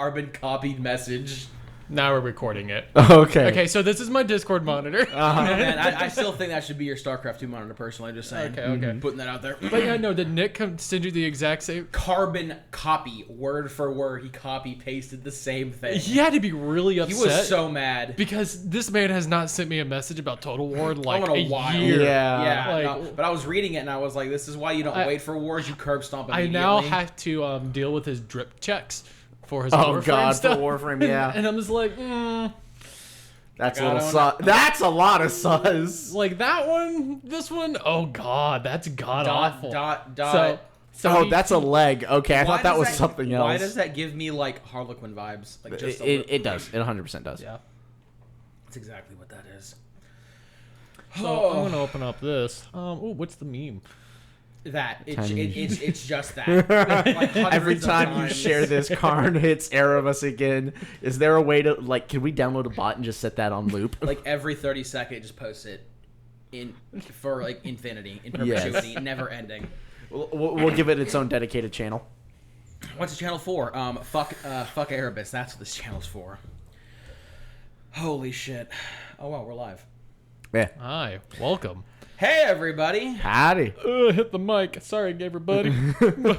carbon copied message. Now we're recording it. Okay. Okay, so this is my Discord monitor. Man, I still think that should be your StarCraft 2 monitor, personally. Just saying. Okay. Putting that out there. But yeah, no, did Nick send you the exact same? Carbon copy, word for word. He copy pasted the same thing. He had to be really He upset. was so mad. Because this man has not sent me a message about Total War in like a a while. year. Yeah. Yeah, Like- no, but I was reading it and I was like, "This is why you don't wait for wars. You curb stomp I immediately." now have to deal with his drip checks for his Oh Warframe God, stuff. for Warframe, yeah. And I'm just like, That's a I little don't sus. That's a lot of sus. like that one, this one. Oh God, that's god awful. dot. So Oh, he- that's a leg. Okay, I Why thought that does was something else. Why does that give me like Harlequin vibes? Like just It does. It 100% does. yeah. That's exactly what that is. So I'm gonna open up this. Oh, what's the meme? That Tiny. it's just that. Like Every hundreds of time you times. share this, Karn hits Erebus again. Is there a way to can we download a bot and just set that on loop? like every 30 seconds, just post it for like infinity, in perpetuity, never ending. We'll give it its own dedicated channel. What's the channel for? Fuck Erebus. That's what this channel's for. Holy shit! Oh wow, we're live. Yeah. Hi, welcome. Hey everybody! Howdy. Hit the mic. Sorry, everybody. Hello,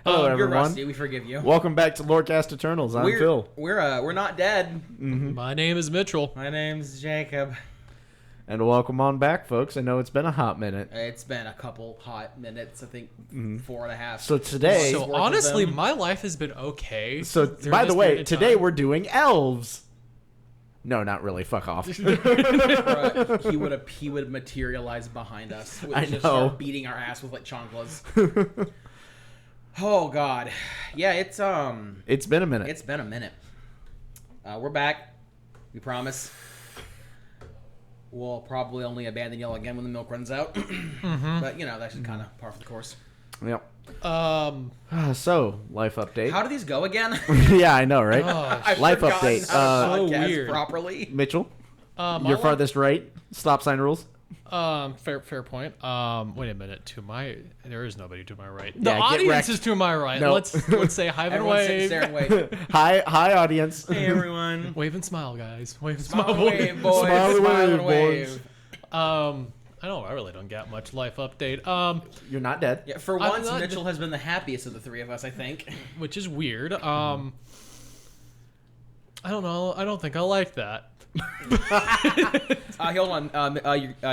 You're everyone. Rusty. We forgive you. Welcome back to Lorecast Eternals. I'm Phil. We're not dead. My name is Mitchell. My name's Jacob. And welcome on back, folks. I know it's been a hot minute. It's been a couple hot minutes. I think 4.5. So today... Worth So of honestly, them. my life has been okay. So, during by this the way, period of today time. we're doing elves. No, not really. Fuck off. Bruh, he would materialize behind us. Would I just know. start beating our ass with like chanclas. Oh god, yeah. It's been a minute. It's been a minute. We're back. We promise. We'll probably only abandon y'all again when the milk runs out. But you know that's just kind of par for the course. Yep. So, life update. How do these go again? Yeah, I know, right? I've Life forgotten update. how to So podcast weird. properly. Mitchell, my your life- farthest right. Stop sign rules. fair point. Wait a minute. There is nobody to my right. The Yeah, get audience wrecked. is to my right. No. Let's say hi and Everyone sit there wave. and wave. Hi, audience. Hey everyone. Wave and smile, guys. Wave and smile, Smile boys. wave, boys. Smile Smile and and wave, wave. I really don't get much life update. You're not dead. Yeah, for I'm once, not- Mitchell has been the happiest of the three of us, I think. Which is weird. I don't know. I don't think I like that. Hold on.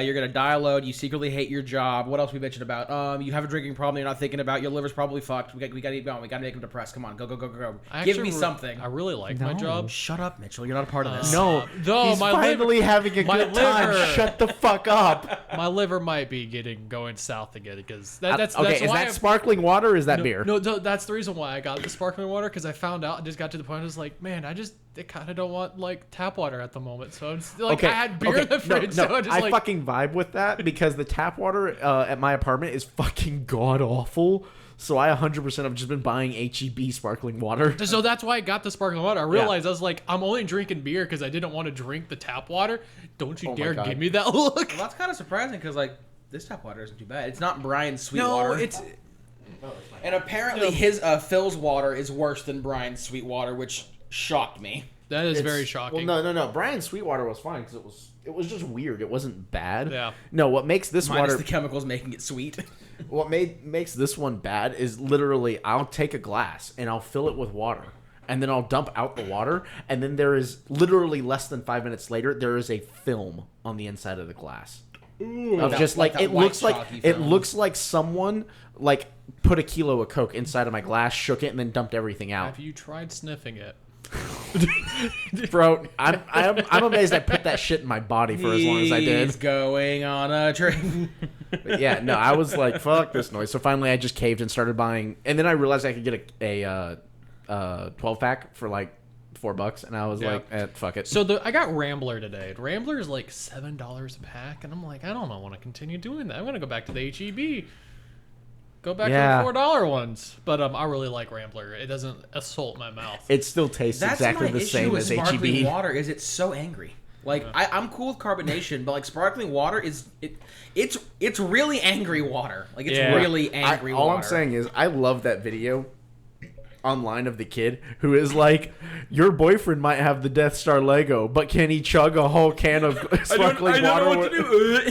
You're gonna die alone. You secretly hate your job. What else we mentioned about? You have a drinking problem you're not thinking about. Your liver's probably fucked. We gotta keep going. We gotta make him depressed. Come on, go. I Give actually me something. I really like my job. Shut up, Mitchell. You're not a part of this. No, No, he's my finally liver- having a my good time. liver. Shut the fuck up. My liver might be going south again because that's okay, that's is why that sparkling water or is that beer? No, that's the reason why I got the sparkling water because I found out. I just got to the point. I was like, man, I kind of don't want like tap water at the moment. So it's like I had beer in the fridge. So I just fucking vibe with that because the tap water at my apartment is fucking god awful. So I 100% have just been buying HEB sparkling water. So that's why I got the sparkling water. I realized I was like, I'm only drinking beer because I didn't want to drink the tap water. Don't you Oh my dare God. give me that look. Well, that's kind of surprising because like this tap water isn't too bad. It's not Brian's sweet No, water. it's and apparently his Phil's water is worse than Brian's sweet water, which shocked me. that is very It's- shocking. Well, no. Brian's Sweetwater was fine because it was just weird. It wasn't bad. Yeah. No, what makes this Minus water the chemicals making it sweet. what makes this one bad is literally I'll take a glass and I'll fill it with water. And then I'll dump out the water, and then there is literally less than 5 minutes later, there is a film on the inside of the glass. Of That- just like like that it white looks like chalky it film. looks like someone like put a kilo of Coke inside of my glass, shook it, and then dumped everything out. Have you tried sniffing it? Bro, I'm amazed I put that shit in my body for as long as I He's did. going on a trip. But yeah, no, I was like, fuck this noise. So finally, I just caved and started buying. And then I realized I could get a 12-pack for like $4, and I was Yeah. like, fuck it. So I got Rambler today. Rambler is like $7 a pack, and I'm like, I don't want to continue doing that. I'm gonna go back to the HEB. Go back Yeah. to the $4 ones. But I really like Rambler. It doesn't assault my mouth. It still tastes That's exactly my the issue same with as sparkling HEB. water. Is it's so angry. Like I'm cool with carbonation, but like sparkling water it's really angry water. Like it's Yeah. really angry All water. I'm saying is I love that video online of the kid who is like, your boyfriend might have the Death Star Lego, but can he chug a whole can of sparkling water? I don't know what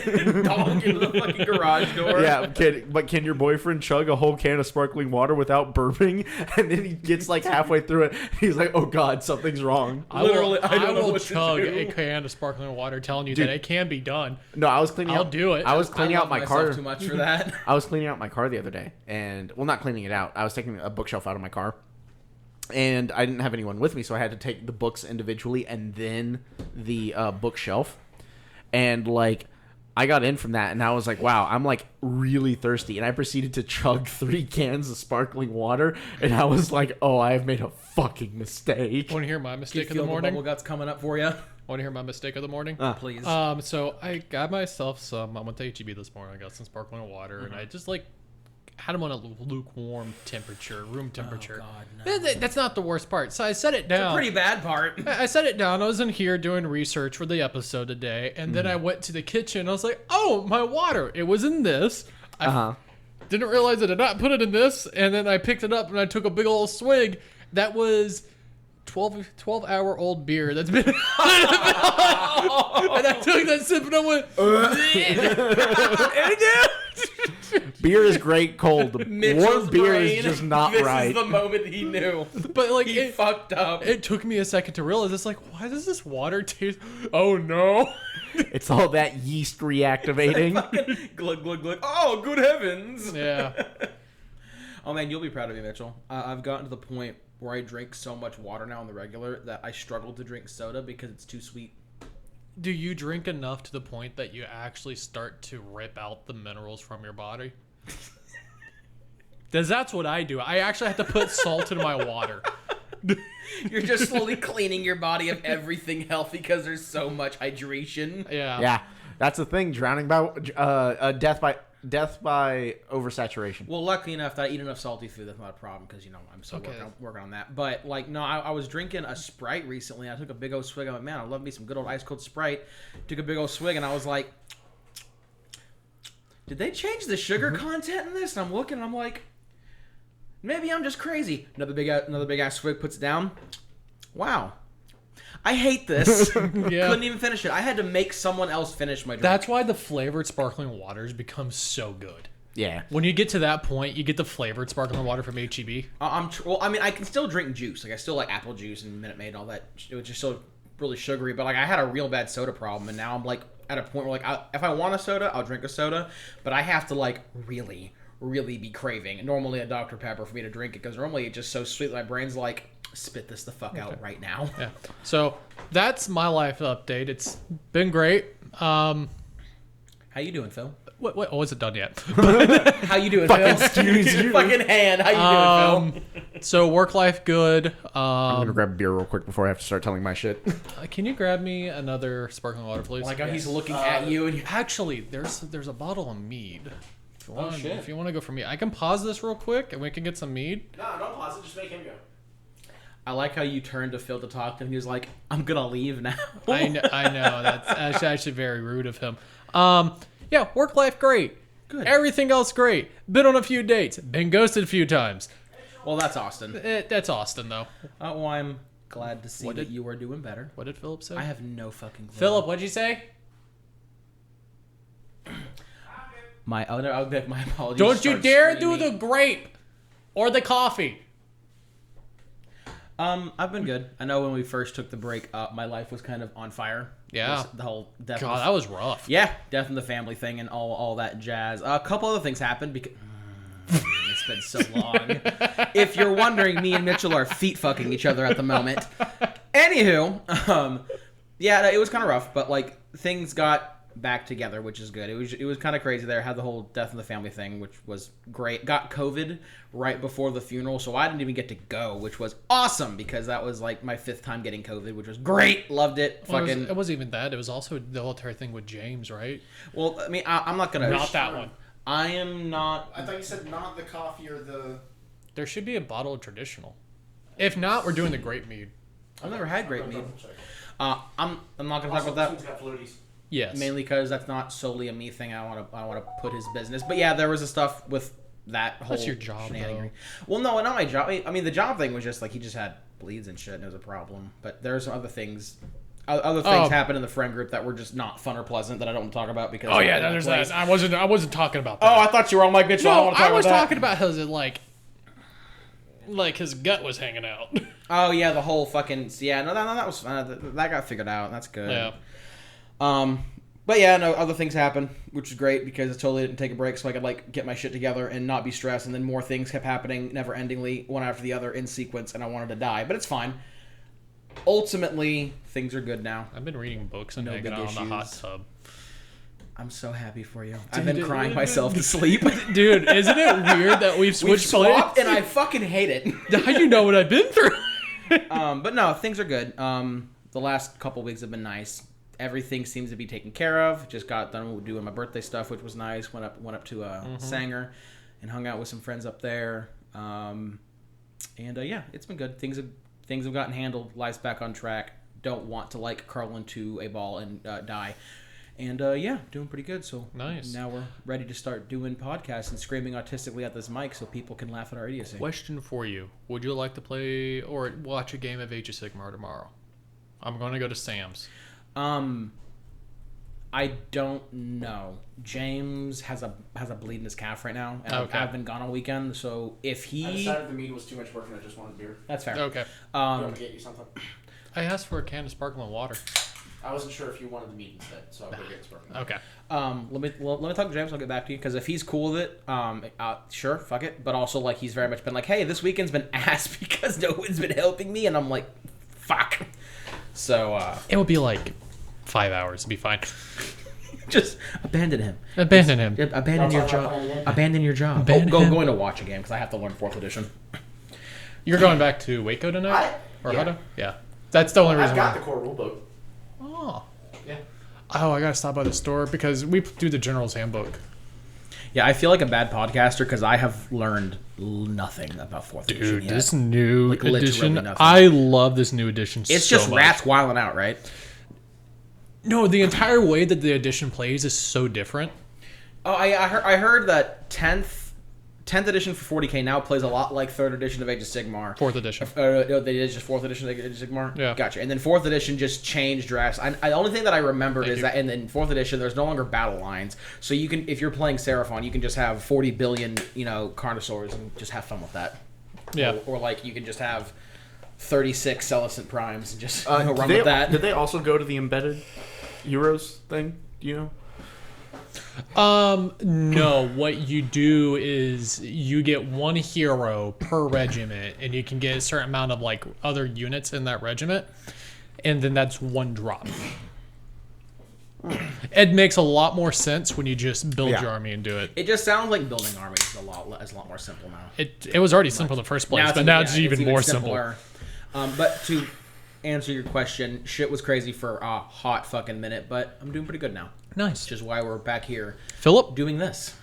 to do. Donk into the fucking garage door. Yeah, can your boyfriend chug a whole can of sparkling water without burping? And then he gets like halfway through it. He's like, oh God, something's wrong. I will chug a can of sparkling water, telling you that it can be done. No, I was cleaning. I'll do it. I was cleaning out my car. Too much for that. I was cleaning out my car the other day, and well, not cleaning it out. I was taking a bookshelf out of my car, and I didn't have anyone with me, so I had to take the books individually and then the bookshelf. And like, I got in from that, and I was like, wow, I'm like really thirsty, and I proceeded to chug 3 cans of sparkling water, and I was like, oh, I have made a fucking mistake. Want to hear my Do you mistake of feel the morning? bubble guts coming up for you? Want to hear my mistake of the morning? Please. So I got myself some. I went to HEB this morning. I got some sparkling water, and I just like had them on a lukewarm temperature, room temperature. Oh, God, no. That's not the worst part. So I set it down. Pretty bad part. I set it down. I was in here doing research for the episode today, and then I went to the kitchen. I was like, "Oh, my water! It was in this." I didn't realize I did not put it in this, and then I picked it up and I took a big old swig. That was 12-hour-old beer that's been. And I took that sip and I went. Beer is great cold. Mitchell's Warm beer brain, is just not this right. This is the moment he knew. But like He fucked up. It took me a second to realize. It's like, why does this water taste? Oh no! It's all that yeast reactivating. Glug, glug, glug. Oh, good heavens. Yeah. Oh, man, you'll be proud of me, Mitchell. I've gotten to the point where I drink so much water now on the regular that I struggle to drink soda because it's too sweet. Do you drink enough to the point that you actually start to rip out the minerals from your body? Because that's what I do. I actually have to put salt in my water. You're just slowly cleaning your body of everything healthy because there's so much hydration. Yeah. Yeah, that's the thing. Drowning by death by oversaturation. Well, luckily enough that I eat enough salty food, that's not a problem because, I'm still working on that. But, like, no, I was drinking a Sprite recently. And I took a big old swig. I'm like, man, I love me some good old ice cold Sprite. Took a big old swig, and I was like, did they change the sugar content in this? And I'm looking, and I'm like, maybe I'm just crazy. Another big ass swig, puts it down. Wow. I hate this. Yeah. Couldn't even finish it. I had to make someone else finish my drink. That's why the flavored sparkling waters become so good. Yeah. When you get to that point, you get the flavored sparkling water from HEB. Well, I mean, I can still drink juice. Like, I still like apple juice and Minute Maid and all that. It was just so really sugary. But, like, I had a real bad soda problem, and now I'm, like, at a point where, like, if I want a soda, I'll drink a soda. But I have to, like, really be craving. Normally a Dr. Pepper for me to drink it, because normally it's just so sweet that my brain's like, spit this the fuck out right now. Yeah. So that's my life update. It's been great. How you doing, Phil? What? Oh, is it done yet? How you doing, Phil? Excuse you. Fucking hand. How you doing, Phil? So work life good. I'm gonna grab a beer real quick before I have to start telling my shit. Can you grab me another sparkling water, please? Like how he's looking at you and Actually, there's a bottle of mead. shit. If you want to go for mead, I can pause this real quick and we can get some mead. No, don't pause it. Just make him go. I like how you turned to Phil to talk to him. He was like, I'm gonna leave now. I know that's actually very rude of him. Yeah, work life great. Good. Everything else great. Been on a few dates. Been ghosted a few times. Well, that's Austin. That's Austin though. Well, I'm glad to see that you are doing better. What did Philip say? I have no fucking clue. Philip, what'd you say? My apologies. Don't you Start dare screaming. do the grape or the coffee. I've been good. I know when we first took the break, my life was kind of on fire. Yeah. The whole death. God, that was rough. Yeah, death in the family thing and all that jazz. A couple other things happened because it's been so long. If you're wondering, me and Mitchell are feet fucking each other at the moment. Anywho, yeah, it was kind of rough, but like things got back together, which is good. It was kind of crazy there. Had the whole death in the family thing, which was great. Got COVID right before the funeral, so I didn't even get to go, which was awesome because that was like my 5th time getting COVID, which was great. Loved it. Well, it wasn't even that. It was also the whole entire thing with James, right? Well, I mean, I'm not gonna. Not that one. I am not. I thought you said not the coffee or the. There should be a bottle of traditional. If not, we're doing the grape mead. I've never had grape mead. I'm not gonna talk about that. Got floaties. Yes. Mainly because that's not solely a me thing. I want to put his business. But yeah, there was a stuff with that whole That's your job, shenanigan. Well, no, not my job. I mean, the job thing was just like he just had bleeds and shit, and it was a problem. But there's other things. Other things happen in the friend group that were just not fun or pleasant that I don't want to talk about because. Oh yeah, there's that. I wasn't talking about that. Oh, I thought you were on Mike Mitchell. No, I was talking about his like his gut was hanging out. Oh yeah, the whole fucking that was that got figured out. That's good. Yeah. But yeah, no, other things happened, which is great because I totally didn't take a break so I could like get my shit together and not be stressed. And then more things kept happening, never endingly, one after the other in sequence, and I wanted to die. But it's fine. Ultimately, things are good now. I've been reading books and hanging out in the hot tub. I'm so happy for you. I've been crying myself to sleep. Dude, isn't it weird that we've switched swapped and I fucking hate it. How you know what I've been through? But no, things are good. The last couple weeks have been nice. Everything seems to be taken care of. Just got done doing my birthday stuff, which was nice. Went up to Sanger and hung out with some friends up there. Yeah, it's been good. Things have gotten handled. Life's back on track. Don't want to like curl into a ball and die. And yeah, doing pretty good. So nice. Now we're ready to start doing podcasts and screaming autistically at this mic so people can laugh at our idiocy. Question for you: would you like to play or watch a game of Age of Sigmar tomorrow? I'm going to go to Sam's. I don't know. James has a bleed in his calf right now, and Okay. I've been gone all weekend. So if he, I decided the mead was too much work and I just wanted beer. that's fair. Okay. You want me to get you something? I asked for a can of sparkling water. I wasn't sure if you wanted the mead instead, so I'll go get sparkling. Okay. Let me talk to James. I'll get back to you because if he's cool with it, sure, fuck it. But also like he's very much been like, hey, this weekend's been ass because no one's been helping me, and I'm like, fuck. So It would be like 5 hours. It'd be fine. just abandon him. Abandon him. Abandon your job. Abandon your job. Abandon him. Going to watch a game because I have to learn 4th edition. You're going back to Waco tonight? Or yeah. Hutto? Yeah. That's the only reason I've got why. the core rulebook. Oh. Yeah. Oh, I gotta stop by the store because we do the General's Handbook. Yeah, I feel like a bad podcaster because I have learned nothing about 4th edition Dude, yet. this new Like, literally edition, nothing. I love this new edition It's so just much. rats wilding out, right? No, the entire way that the edition plays is so different. Oh, I heard that 10th edition for 40k now plays a lot like 3rd edition of Age of Sigmar. 4th edition. No, they did just 4th edition of Age of Sigmar? Yeah. Gotcha. And then 4th edition just changed drastically. The only thing that I remembered is that in 4th edition, there's no longer battle lines. So you can, if you're playing Seraphon, you can just have 40 billion, Carnosaurs and just have fun with that. Yeah. Or like you can just have 36 Celestant Primes and just Did run they, with that. Did they also go to the embedded Euros thing? Do you know? No, what you do is you get one hero per regiment, and you can get a certain amount of like other units in that regiment, and then that's one drop. It makes a lot more sense when you just build your army and do it. It just sounds like building armies is a lot more simple now. It was already simple in the first place, but now it's even more simple. simpler. But to answer your question, shit was crazy for a hot fucking minute, but I'm doing pretty good now. Nice. Which is why we're back here Philip? doing this.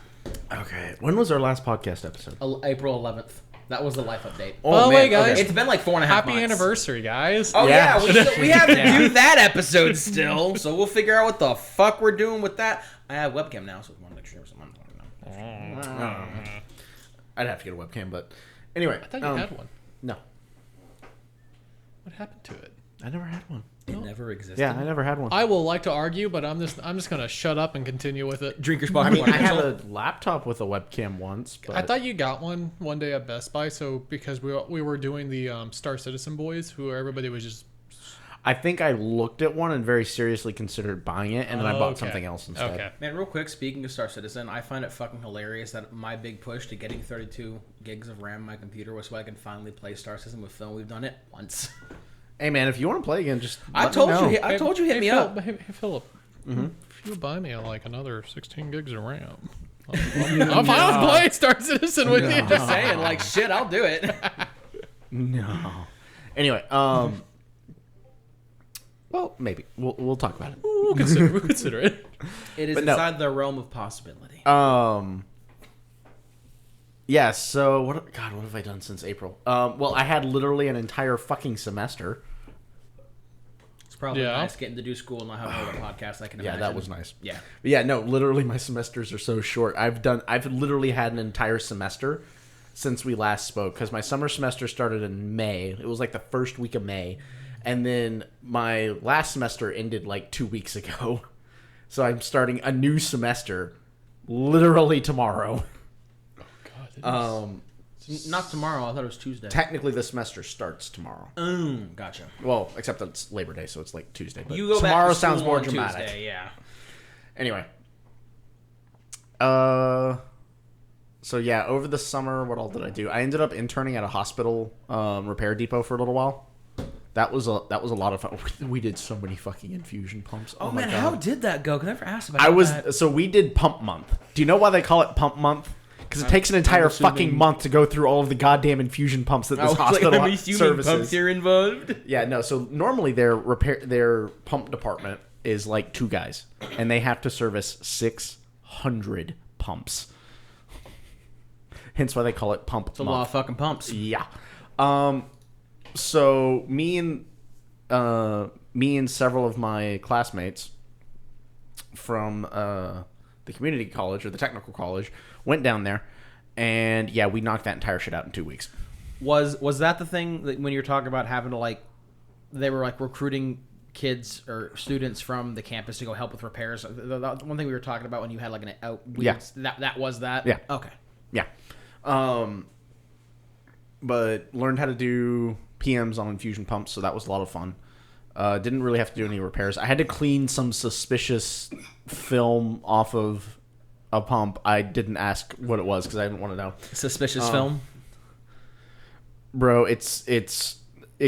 Okay. When was our last podcast episode? April 11th. That was the life update. Oh, wait, guys. It's been like 4.5 months. Happy anniversary, guys. Oh, Yeah. we have to do that episode still, so we'll figure out what the fuck we're doing with that. I have webcam now, so if you want to make sure someone I'd have to get a webcam, but anyway. I thought you had one. No, What happened to it? I never had one. It never existed. Yeah, I never had one. I will like to argue, but I'm just gonna shut up and continue with it. Drink your spot. I mean, I had a laptop with a webcam once, but I thought you got one day at Best Buy, so because we were doing the Star Citizen boys, who everybody was just. I think I looked at one and very seriously considered buying it, and then I bought Okay. something else instead. Okay. Man, real quick, speaking of Star Citizen, I find it fucking hilarious that my big push to getting 32 gigs of RAM on my computer was so I can finally play Star Citizen with Phil. We've done it once. Hey man, if you want to play again, just I let told me know. you. I told you, hit me Philip, up. Hey, Philip, if you buy me like another 16 gigs of RAM, I'll finally play Star Citizen with you. Just saying, like, shit, I'll do it. No. Anyway, well, maybe we'll talk about it. We'll consider it. It is But no. inside the realm of possibility. Yeah. So what have I done since April? Well, I had literally an entire fucking semester. probably nice getting to do school and not having a podcast. I can imagine. Yeah, that was nice. Yeah. But yeah, no, literally my semesters are so short. I've literally had an entire semester since we last spoke, because my summer semester started in May. It was like the first week of May. And then my last semester ended like 2 weeks ago. So I'm starting a new semester literally tomorrow. God, Not tomorrow. I thought it was Tuesday. Technically, the semester starts tomorrow. Gotcha. Well, except that it's Labor Day, so it's like Tuesday. But You go tomorrow back to sounds school more on dramatic. Tuesday, yeah. Anyway. So yeah, over the summer, what all did I do? I ended up interning at a hospital repair depot for a little while. That was a lot of fun. We did so many fucking infusion pumps. Oh, my man, God. how did that go? Because I never asked about that. So we did pump month. Do you know why they call it pump month? Because it takes an entire fucking month to go through all of the goddamn infusion pumps that this hospital services. Pumps are involved? Yeah, no. So normally their pump department is like 2 guys, and they have to service 600 pumps. Hence why they call it pump month. It's a lot of fucking pumps. Yeah. So me and several of my classmates from the community college or the technical college went down there, and yeah, we knocked that entire shit out in 2 weeks. Was that the thing that when you're talking about having to like, they were like recruiting kids or students from the campus to go help with repairs? The one thing we were talking about when you had like that was that. Yeah. Okay. Yeah. But learned how to do PMs on infusion pumps, so that was a lot of fun. Didn't really have to do any repairs. I had to clean some suspicious film off of a pump. I didn't ask what it was because I didn't want to know. Suspicious film? Bro, it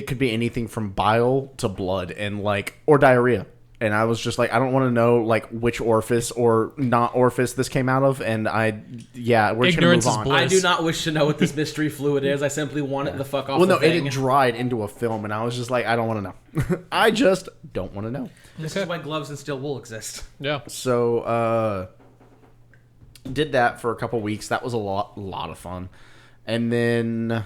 could be anything from bile to blood and or diarrhea. And I was just like, I don't want to know like which orifice or not orifice this came out of. And we're just gonna move on. I do not wish to know what this mystery fluid is. I simply want it the fuck off. Well, no, the thing. it dried into a film, and I was just like, I don't want to know. I just don't want to know. This is why gloves and steel wool exist. Yeah. So, did that for a couple weeks. That was a lot of fun. And then,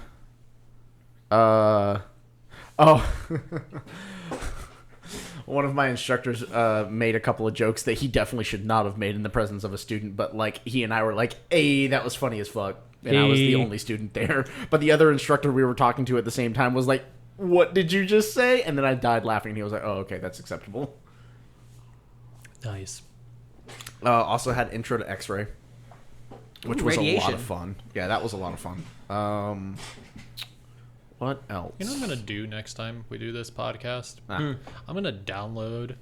one of my instructors made a couple of jokes that he definitely should not have made in the presence of a student, but like he and I were like, "Hey, that was funny as fuck." And I was the only student there. But the other instructor we were talking to at the same time was like, "What did you just say?" And then I died laughing. He was like, "Oh, okay, that's acceptable." Nice. Also had intro to X-ray, which was radiation. a lot of fun. Yeah, that was a lot of fun. What else? You know what I'm going to do next time we do this podcast? I'm going to download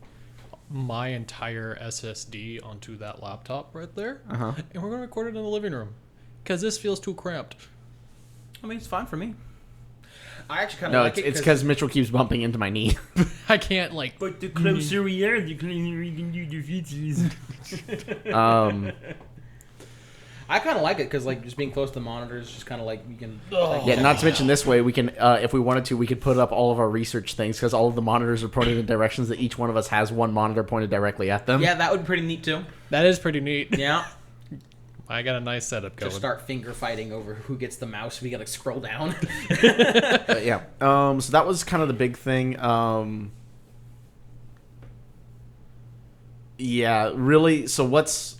my entire SSD onto that laptop right there. And we're going to record it in the living room. Because this feels too cramped. I mean, it's fine for me. I actually kind of No, like it's because Mitchell keeps bumping into my knee. I can't like... But the closer we are, the closer we can do the features. I kind of like it because, like, just being close to the monitors, just kind of like you can. Yeah, not to mention this way we can, if we wanted to, we could put up all of our research things because all of the monitors are pointed in directions that each one of us has one monitor pointed directly at them. Yeah, that would be pretty neat too. That is pretty neat. Yeah. I got a nice setup going. Just start finger fighting over who gets the mouse. We gotta like, scroll down. Yeah. So that was kind of the big thing. Yeah, really. So what's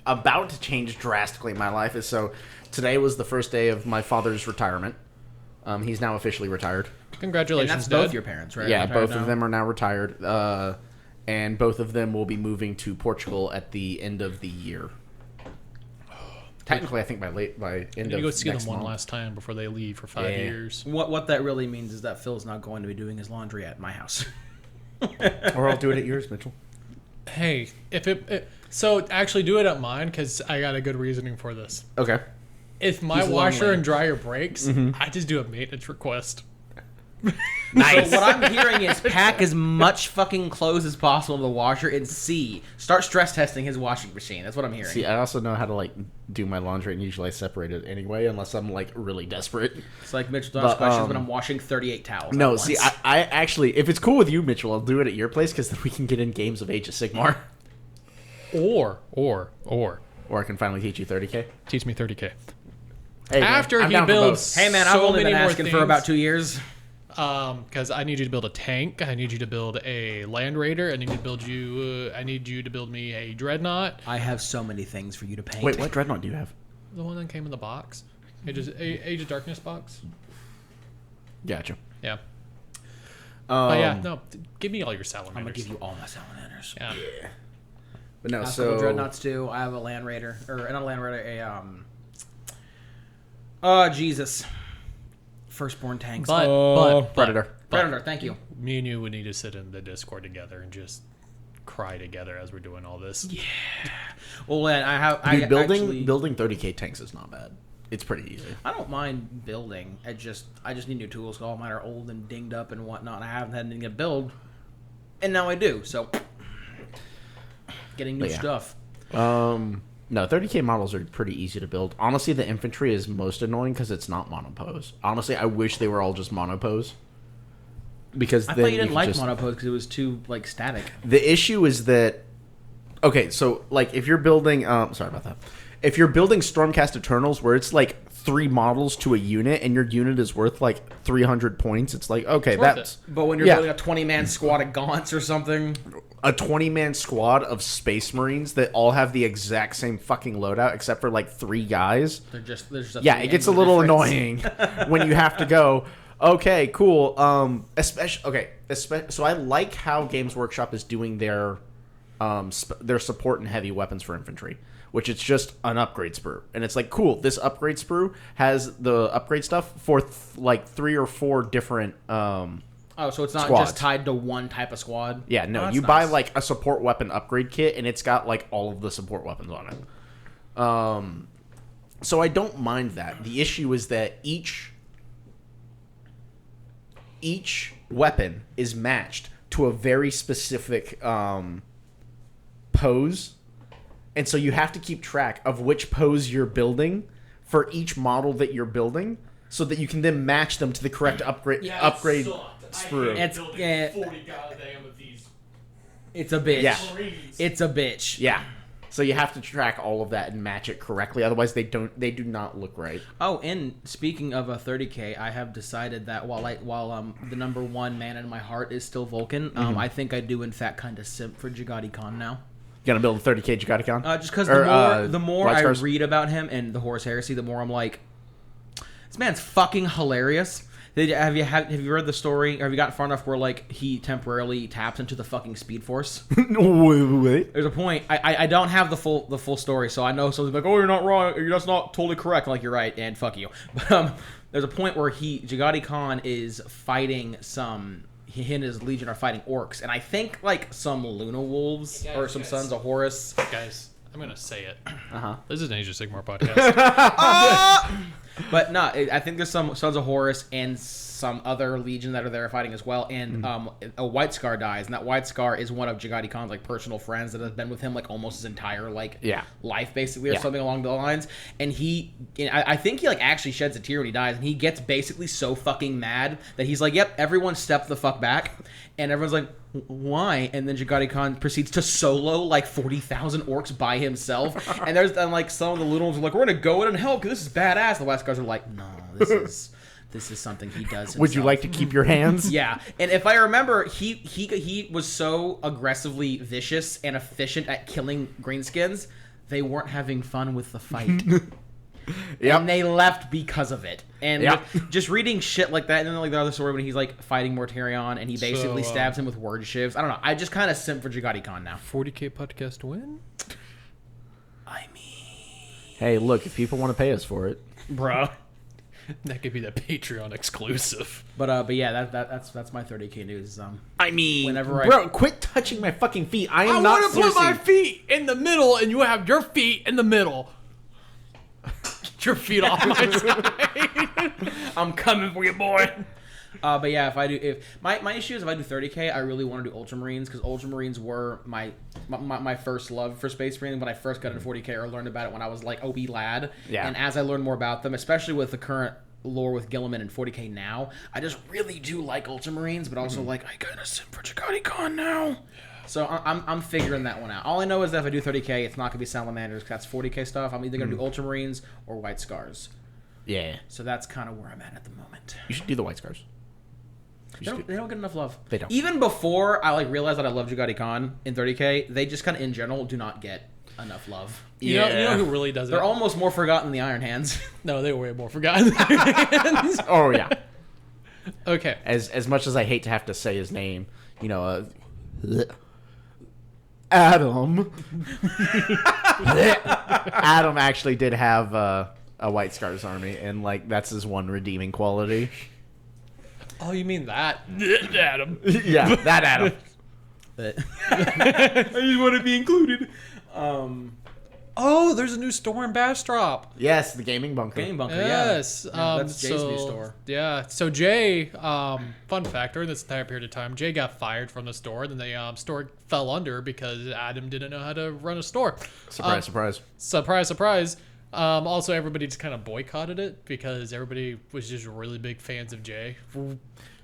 about to change drastically in my life is today was the first day of my father's retirement. He's now officially retired. Congratulations, and that's Dad. both your parents, right? Yeah, Retired both of them are now retired. And both of them will be moving to Portugal at the end of the year. Technically, I think by end You of go see them next one month. last time before they leave for 5 years. What that really means is that Phil's not going to be doing his laundry at my house. Or I'll do it at yours, Mitchell. Hey, so actually do it at mine because I got a good reasoning for this. Okay. If my He's washer lonely. and dryer breaks, I just do a maintenance request. Nice. So what I'm hearing is pack as much fucking clothes as possible in the washer and start stress testing his washing machine. That's what I'm hearing. See, I also know how to do my laundry, and usually I separate it anyway, unless I'm really desperate. It's like Mitchell Dawes questions when I'm washing 38 towels. No, at see, once. I actually, if it's cool with you, Mitchell, I'll do it at your place because then we can get in games of Age of Sigmar, Or or I can finally teach you 30K. teach me 30K. Hey, man, After I'm he down for builds both. Hey man, I've so only many been more asking for things. about 2 years. Because I need you to build a tank. I need you to build a Land Raider. I need you to build me a Dreadnought. I have so many things for you to paint. Wait, what dreadnought do you have? The one that came in the box. Age of Darkness box. Gotcha. Yeah. But yeah, no. Give me all your salamanders. I'm gonna give you all my salamanders. Yeah. But no, I have a couple dreadnoughts too. I have a Land Raider, or not a Land Raider, Jesus, Firstborn tanks. But Predator. Predator. Thank you. Me and you would need to sit in the Discord together and just cry together as we're doing all this. Yeah. Well, then Dude, building 30k tanks is not bad. It's pretty easy. I don't mind building. I just need new tools. All mine are old and dinged up and whatnot. And I haven't had anything to build, and now I do. So, getting new stuff. No, 30k models are pretty easy to build. Honestly, the infantry is most annoying because it's not monopose. Honestly, I wish they were all just monopose. Because I then thought you didn't like monopose because it was too static. The issue is that so if you're building sorry about that. If you're building Stormcast Eternals where it's 3 models to a unit and your unit is worth 300 points, it's okay, that's But when you're building a 20-man squad of Gaunts or something, a 20-man squad of Space Marines that all have the exact same fucking loadout except for 3 guys. There's just it gets a little annoying when you have to go, okay, cool. So I like how Games Workshop is doing their support and heavy weapons for infantry, which it's just an upgrade sprue, and it's cool. This upgrade sprue has the upgrade stuff for 3 or 4 different. So it's not squads. just tied to one type of squad. Yeah, no, that's you nice. buy a support weapon upgrade kit, and it's got all of the support weapons on it. So I don't mind that. The issue is that each weapon is matched to a very specific pose, and so you have to keep track of which pose you're building for each model that you're building, so that you can then match them to the correct upgrade sprue. It's 40 goddamn of these. It's a bitch. Yeah. It's a bitch. Yeah. So you have to track all of that and match it correctly. Otherwise, they do not look right. Oh, and speaking of a 30k, I have decided that while the number 1 man in my heart is still Vulcan, I think I do in fact kind of simp for Jagati Khan now. You gonna build a 30k Jagati Khan? Just because the more I read about him and the Horus Heresy, the more I'm like, this man's fucking hilarious. Have you read the story? Or have you gotten far enough where he temporarily taps into the fucking Speed Force? Wait. There's a point. I don't have the full story, so I know someone's like, oh, you're not wrong. That's not totally correct. I'm you're right, and fuck you. But there's a point where Jagati Khan is fighting he and his legion are fighting orcs, and I think some Luna Wolves or some Sons of Horus. Guys, I'm gonna say it. Uh-huh. This is an Age of Sigmar podcast. But no, I think there's some Sons of Horus and some other legion that are there fighting as well, and a White Scar dies, and that White Scar is one of Jagati Khan's personal friends that has been with him almost his entire life basically, or something along the lines. And I think he actually sheds a tear when he dies, and he gets basically so fucking mad that he's yep, everyone step the fuck back, and everyone's like, why? And then Jagati Khan proceeds to solo 40,000 orcs by himself, and there's some of the little ones are we're gonna go in and help because this is badass. The White Scars are no, this is something he does himself. Would you like to keep your hands? Yeah, and if I remember, he was so aggressively vicious and efficient at killing greenskins, they weren't having fun with the fight. Yep. And they left because of it. And just reading shit like that, and then the other story when he's fighting Mortarion, and he basically stabs him with word shivs. I don't know. I just kind of simp for Jagati Khan now. 40k podcast win? I mean, hey, look, if people want to pay us for it, bro. That could be the Patreon exclusive. But yeah, that's my 30k news. I mean, whenever quit touching my fucking feet. I want not to put my feet in the middle, and you have your feet in the middle. Get your feet off my side. I'm coming for you, boy. But yeah, if my issue is if I do 30k, I really want to do Ultramarines because Ultramarines were my first love for Space Marine when I first got into 40k or learned about it when I was OB lad. Yeah. And as I learned more about them, especially with the current lore with Gilliman and 40k now, I just really do like Ultramarines, but also I kind of sim for Jagati Khan now. So I'm figuring that one out. All I know is that if I do 30k, it's not gonna be Salamanders because that's 40k stuff. I'm either gonna do Ultramarines or White Scars. Yeah. So that's kind of where I'm at the moment. You should do the White Scars. They don't get enough love. They don't. Even before I like realized that I love Jugati Khan in 30K, they just kind of in general do not get enough love. You know who really does it? They're almost more forgotten than the Iron Hands. No, they were way more forgotten. Oh yeah. Okay. As much as I hate to have to say his name, you know, Adam. Adam actually did have a White Scars army, and like that's his one redeeming quality. Oh, you mean that, Adam? Yeah, that Adam. But I just want to be included. Oh, there's a new store in Bastrop. Yes, the gaming bunker. Game Bunker, Yes. yeah. That's Jay's new store. Yeah. So Jay, fun fact, during this entire period of time, Jay got fired from the store. Then the store fell under because Adam didn't know how to run a store. Surprise, surprise. Surprise, surprise. Also, everybody just kind of boycotted it because everybody was just really big fans of Jay.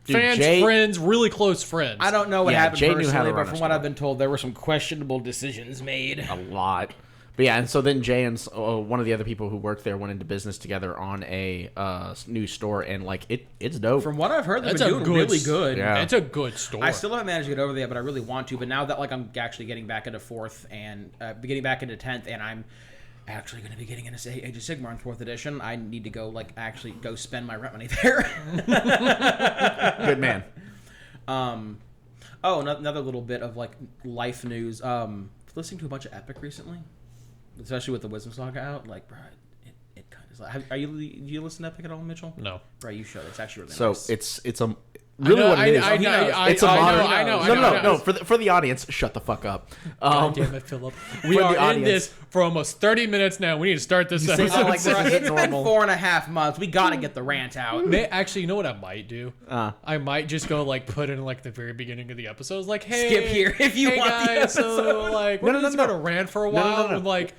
Fans, Jay- friends, really close friends. I don't know what Yeah, happened Jay knew how personally, to run but a from store. what I've been told, there were some questionable decisions made. A lot. But yeah, and so then Jay and one of the other people who worked there went into business together on a new store, and like it's dope. From what I've heard, they've That's been a doing good really good. Yeah. It's a good store. I still haven't managed to get over there, but I really want to. But now that like I'm actually getting back into 4th and getting back into 10th, and I'm actually going to be getting into Age of Sigmar in 4th edition, I need to go actually go spend my rent money there. Good man. Oh, another little bit of like life news. Listening to a bunch of Epic recently, especially with the Wisdom Saga out. Like, bro, it kind of like. Do you listen to Epic at all, Mitchell? No. Bro, you should. It's actually really So nice. it's a really what it is. I know. It's a modern. I know. No. For the audience, shut the fuck up. God damn it, Philip. We for are the in audience. this for almost 30 minutes now. We need to start this say episode. that like Bro, this it's isn't been normal. 4.5 months. We got to get the rant out. Actually, you know what I might do? I might just go put in the very beginning of the episodes, hey, Skip here if you hey want the guys, so episode. we're No, just no. gonna rant for a No, no, while. no. And,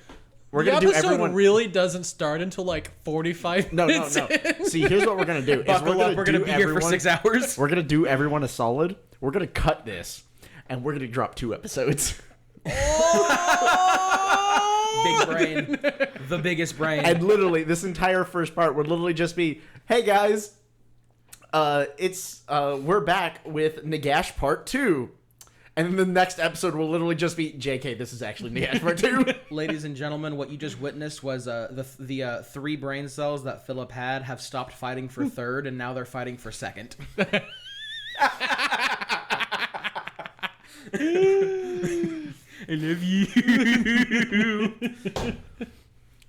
We're the gonna do episode everyone. really doesn't start until 45 No. minutes. in. See, here's what we're gonna do. Is Buckle up. We're do going to be here for everyone- 6 hours. We're gonna do everyone a solid. We're gonna cut this, and we're gonna drop 2 episodes. Big brain. The biggest brain. And literally, this entire first part would literally just be, "Hey guys, we're back with Nagash Part 2," and then the next episode will literally just be, "JK, this is actually Nagash Part 2." Ladies and gentlemen, what you just witnessed was the 3 brain cells that Philip had have stopped fighting for 3rd, and now they're fighting for 2nd. I love you.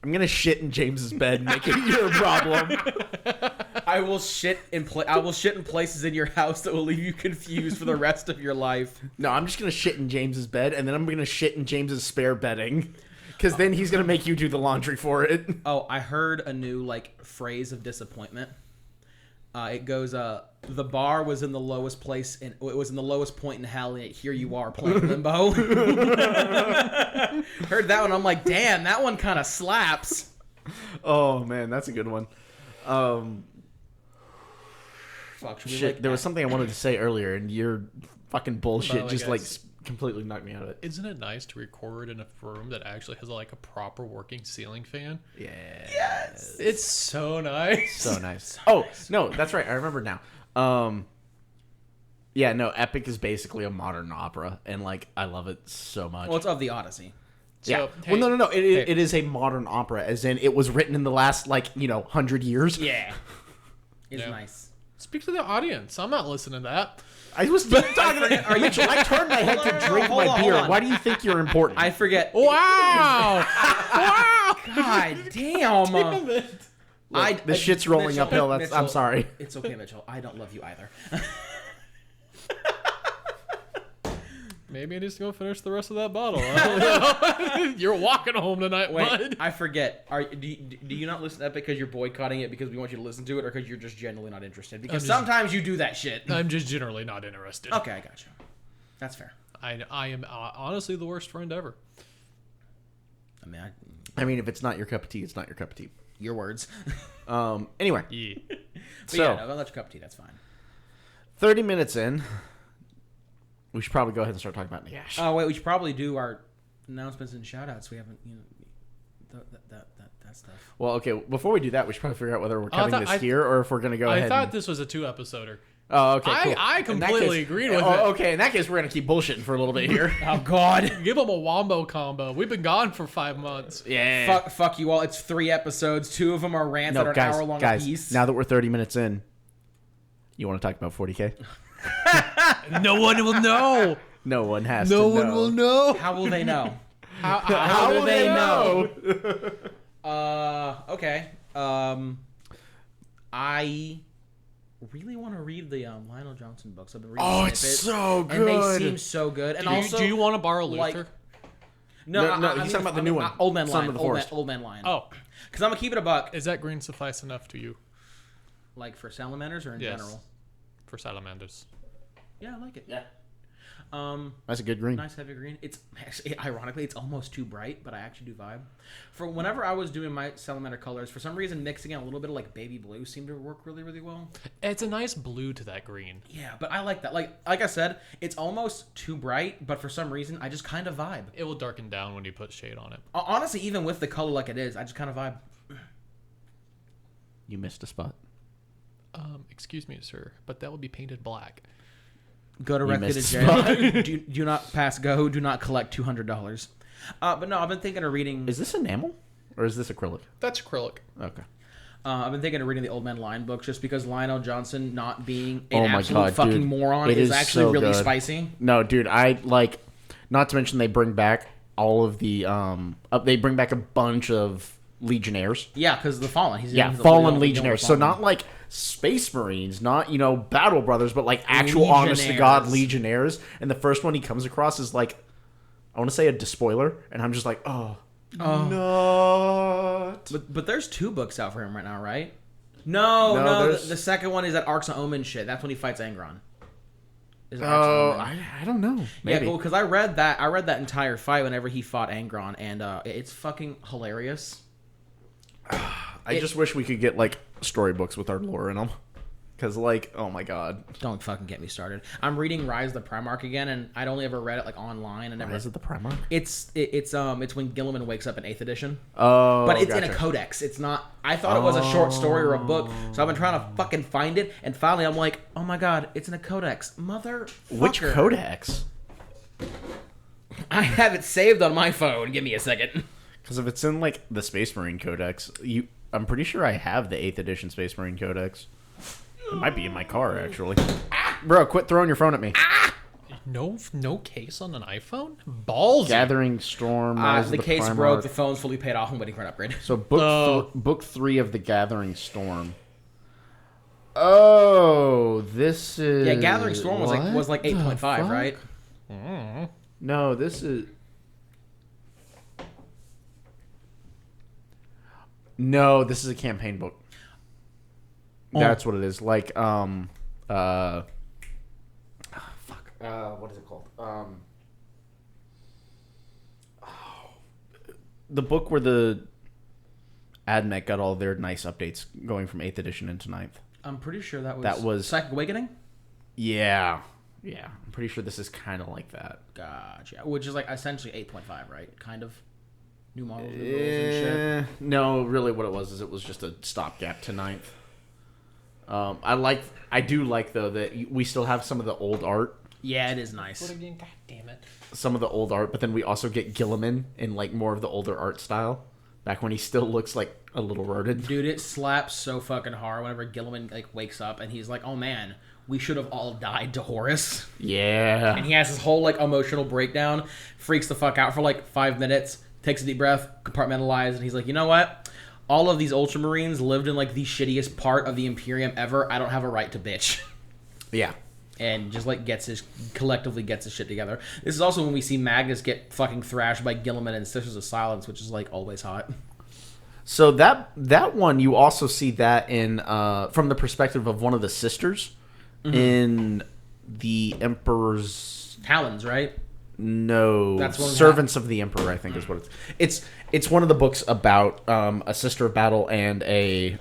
I'm gonna shit in James's bed, making it your problem. I will shit in places in your house that will leave you confused for the rest of your life. No, I'm just gonna shit in James's bed, and then I'm gonna shit in James's spare bedding, because then he's gonna make you do the laundry for it. Oh, I heard a new phrase of disappointment. It goes, the bar was in the lowest place, and it was in the lowest point in hell, and here you are playing Limbo. Heard that one, I'm like, damn, that one kind of slaps. Oh man, that's a good one. Fuck, should we, Shit, there was something I wanted to say earlier, and your fucking bullshit Well, I just guess- completely knocked me out of it. Isn't it nice to record in a room that actually has a proper working ceiling fan? Yeah. Yes. It's so nice. So nice. Oh, no, that's right. I remember now. Yeah, no, Epic is basically a modern opera, and I love it so much. Well, it's of the Odyssey. yeah. hey, Well, no. It is a modern opera, as in it was written in the last 100 years. Yeah. It's Yeah. nice. Speak to the audience. I'm not listening to that. I was talking to Mitchell. I turned my head to drink hold my on, beer. hold on. Why do you think you're important? I forget. Wow! Wow! God damn. Look, this shit's rolling Mitchell, uphill. I'm Mitchell, sorry. It's okay, Mitchell. I don't love you either. Maybe I need to go finish the rest of that bottle. I don't know. You're walking home tonight, Wait, bud. I forget. Do you not listen to Epic because you're boycotting it because we want you to listen to it, or because you're just genuinely not interested? Because sometimes you do that shit. I'm just generally not interested. Okay, I got you. That's fair. I am honestly the worst friend ever. I mean, I mean, if it's not your cup of tea, it's not your cup of tea. your words. Anyway, Yeah. But so yeah, no, that's your cup of tea. That's fine. 30 minutes in, we should probably go ahead and start talking about Nagash. Oh wait, we should probably do our announcements and shout-outs. We haven't, that stuff. Well, okay, before we do that, we should probably figure out whether we're Oh, I cutting thought- this here or if we're going to go I ahead thought and... this was a 2-episoder. Oh, okay, cool. I In that completely case- agreed with it. Okay, in that case, we're gonna keep bullshitting for a little bit here. Oh God. Give them a wombo combo. We've been gone for 5 months. Yeah. Fuck you all. It's 3 episodes. 2 of them are rants that are an hour long a guys. piece. Now that we're 30 minutes in, you want to talk about 40K? No one will know. No one has to No know. one will know. How will they know? How will they know? Okay. I really want to read the Lionel Johnson books. I've been reading Oh, snippets, it's so and they good. seem so good. And Do you, also, do you want to borrow like- Luther? No, he's talking about the new one, Old Man Son Lion. of the Old Forest. Man Lion. Oh, Because I'm gonna keep it a buck. is that green suffice enough to you? Like for salamanders or in Yes. general? For salamanders. Yeah, I like it. Yeah. Um, That's a good green. nice heavy green. It's actually, ironically, it's almost too bright, but I actually do vibe. For whenever I was doing my salamander colors, for some reason, mixing in a little bit of like baby blue seemed to work really, really well. It's a nice blue to that green. Yeah, but I like that. Like I said, it's almost too bright, but for some reason, I just kind of vibe. It will darken down when you put shade on it. Honestly, even with the color like it is, I just kind of vibe. You missed a spot. Excuse me, sir, but that would be painted black. Go directly to missed jail. do not pass go. Do not collect $200. But no, I've been thinking of reading. Is this enamel or is this acrylic? That's acrylic. Okay. I've been thinking of reading the Old Man Lion books just because Lionel Johnson not being Oh an my absolute God, fucking dude. moron It is is actually so really good. spicy. No, dude, I like. Not to mention they bring back all of the. They bring back a bunch of Legionnaires. Yeah, because the Fallen. He's Yeah, he's the fallen leader Legionnaires. of So Fallen. not like Space Marines, not Battle Brothers, but like actual honest to god Legionnaires. Legionnaires. And the first one he comes across is like, I want to say a despoiler, and I'm just like, no. But there's 2 books out for him right now, right? No, No, the, there's- the second one is that Arcs of Omen shit. That's when he fights Angron. Is it Arcs of Oh, Omen? I don't know. Yeah, Maybe. cool. Because I read that entire fight whenever he fought Angron, and it's fucking hilarious. I just wish we could get like storybooks with our lore in them. Because like, oh my god, Don't fucking get me started. I'm reading Rise of the Primarch again, and I'd only ever read it like online. And never. is it the Primarch? It's when Gilliman wakes up in 8th edition. Oh, But it's in gotcha. a codex. It's not. I thought it was a short story or a book, so I've been trying to fucking find it, and finally I'm like, oh my god, it's in a codex, motherfucker. Which codex? I have it saved on my phone. Give me a second. Because if it's in like the Space Marine Codex, I'm pretty sure I have the 8th edition Space Marine Codex. It might be in my car actually. Bro, quit throwing your phone at me. No case on an iPhone? Balls. Gathering Storm. Rise of The case Primarch. broke. The phone's fully paid off. I'm waiting for an upgrade. So book 3 of the Gathering Storm. Oh, this is Yeah, Gathering Storm was What like the 8.5, fuck? right? No, this is. No, this is a campaign book. That's what it is. Like, fuck. What is it called? The book where the AdMech got all their nice updates going from 8th edition into 9th. I'm pretty sure That was- Psychic Awakening. Yeah. Yeah. I'm pretty sure this is kind of like that. Gotcha. Which is like essentially 8.5, right? Kind of. New models, new rules and shit. No, really, what it was is it was just a stopgap to 9th. I do like though that we still have some of the old art, Yeah, it is nice. Again, God damn it. but then we also get Gilliman in like more of the older art style. Back when he still looks like a little rodent. Dude, it slaps so fucking hard whenever Gilliman like wakes up and he's like, "Oh man, we should have all died to Horus." Yeah. And he has this whole like emotional breakdown, freaks the fuck out for like 5 minutes, takes a deep breath, compartmentalizes, and he's like, "You know what? All of these Ultramarines lived in like the shittiest part of the Imperium ever. I don't have a right to bitch." Yeah. And just like collectively gets his shit together. This is also when we see Magnus get fucking thrashed by Gilliman and Sisters of Silence, which is like always hot. So that one you also see that in from the perspective of one of the sisters in the Emperor's Talons, right? No, That's one of the- Servants of the Emperor, I think is what it's one of the books about a sister of battle and a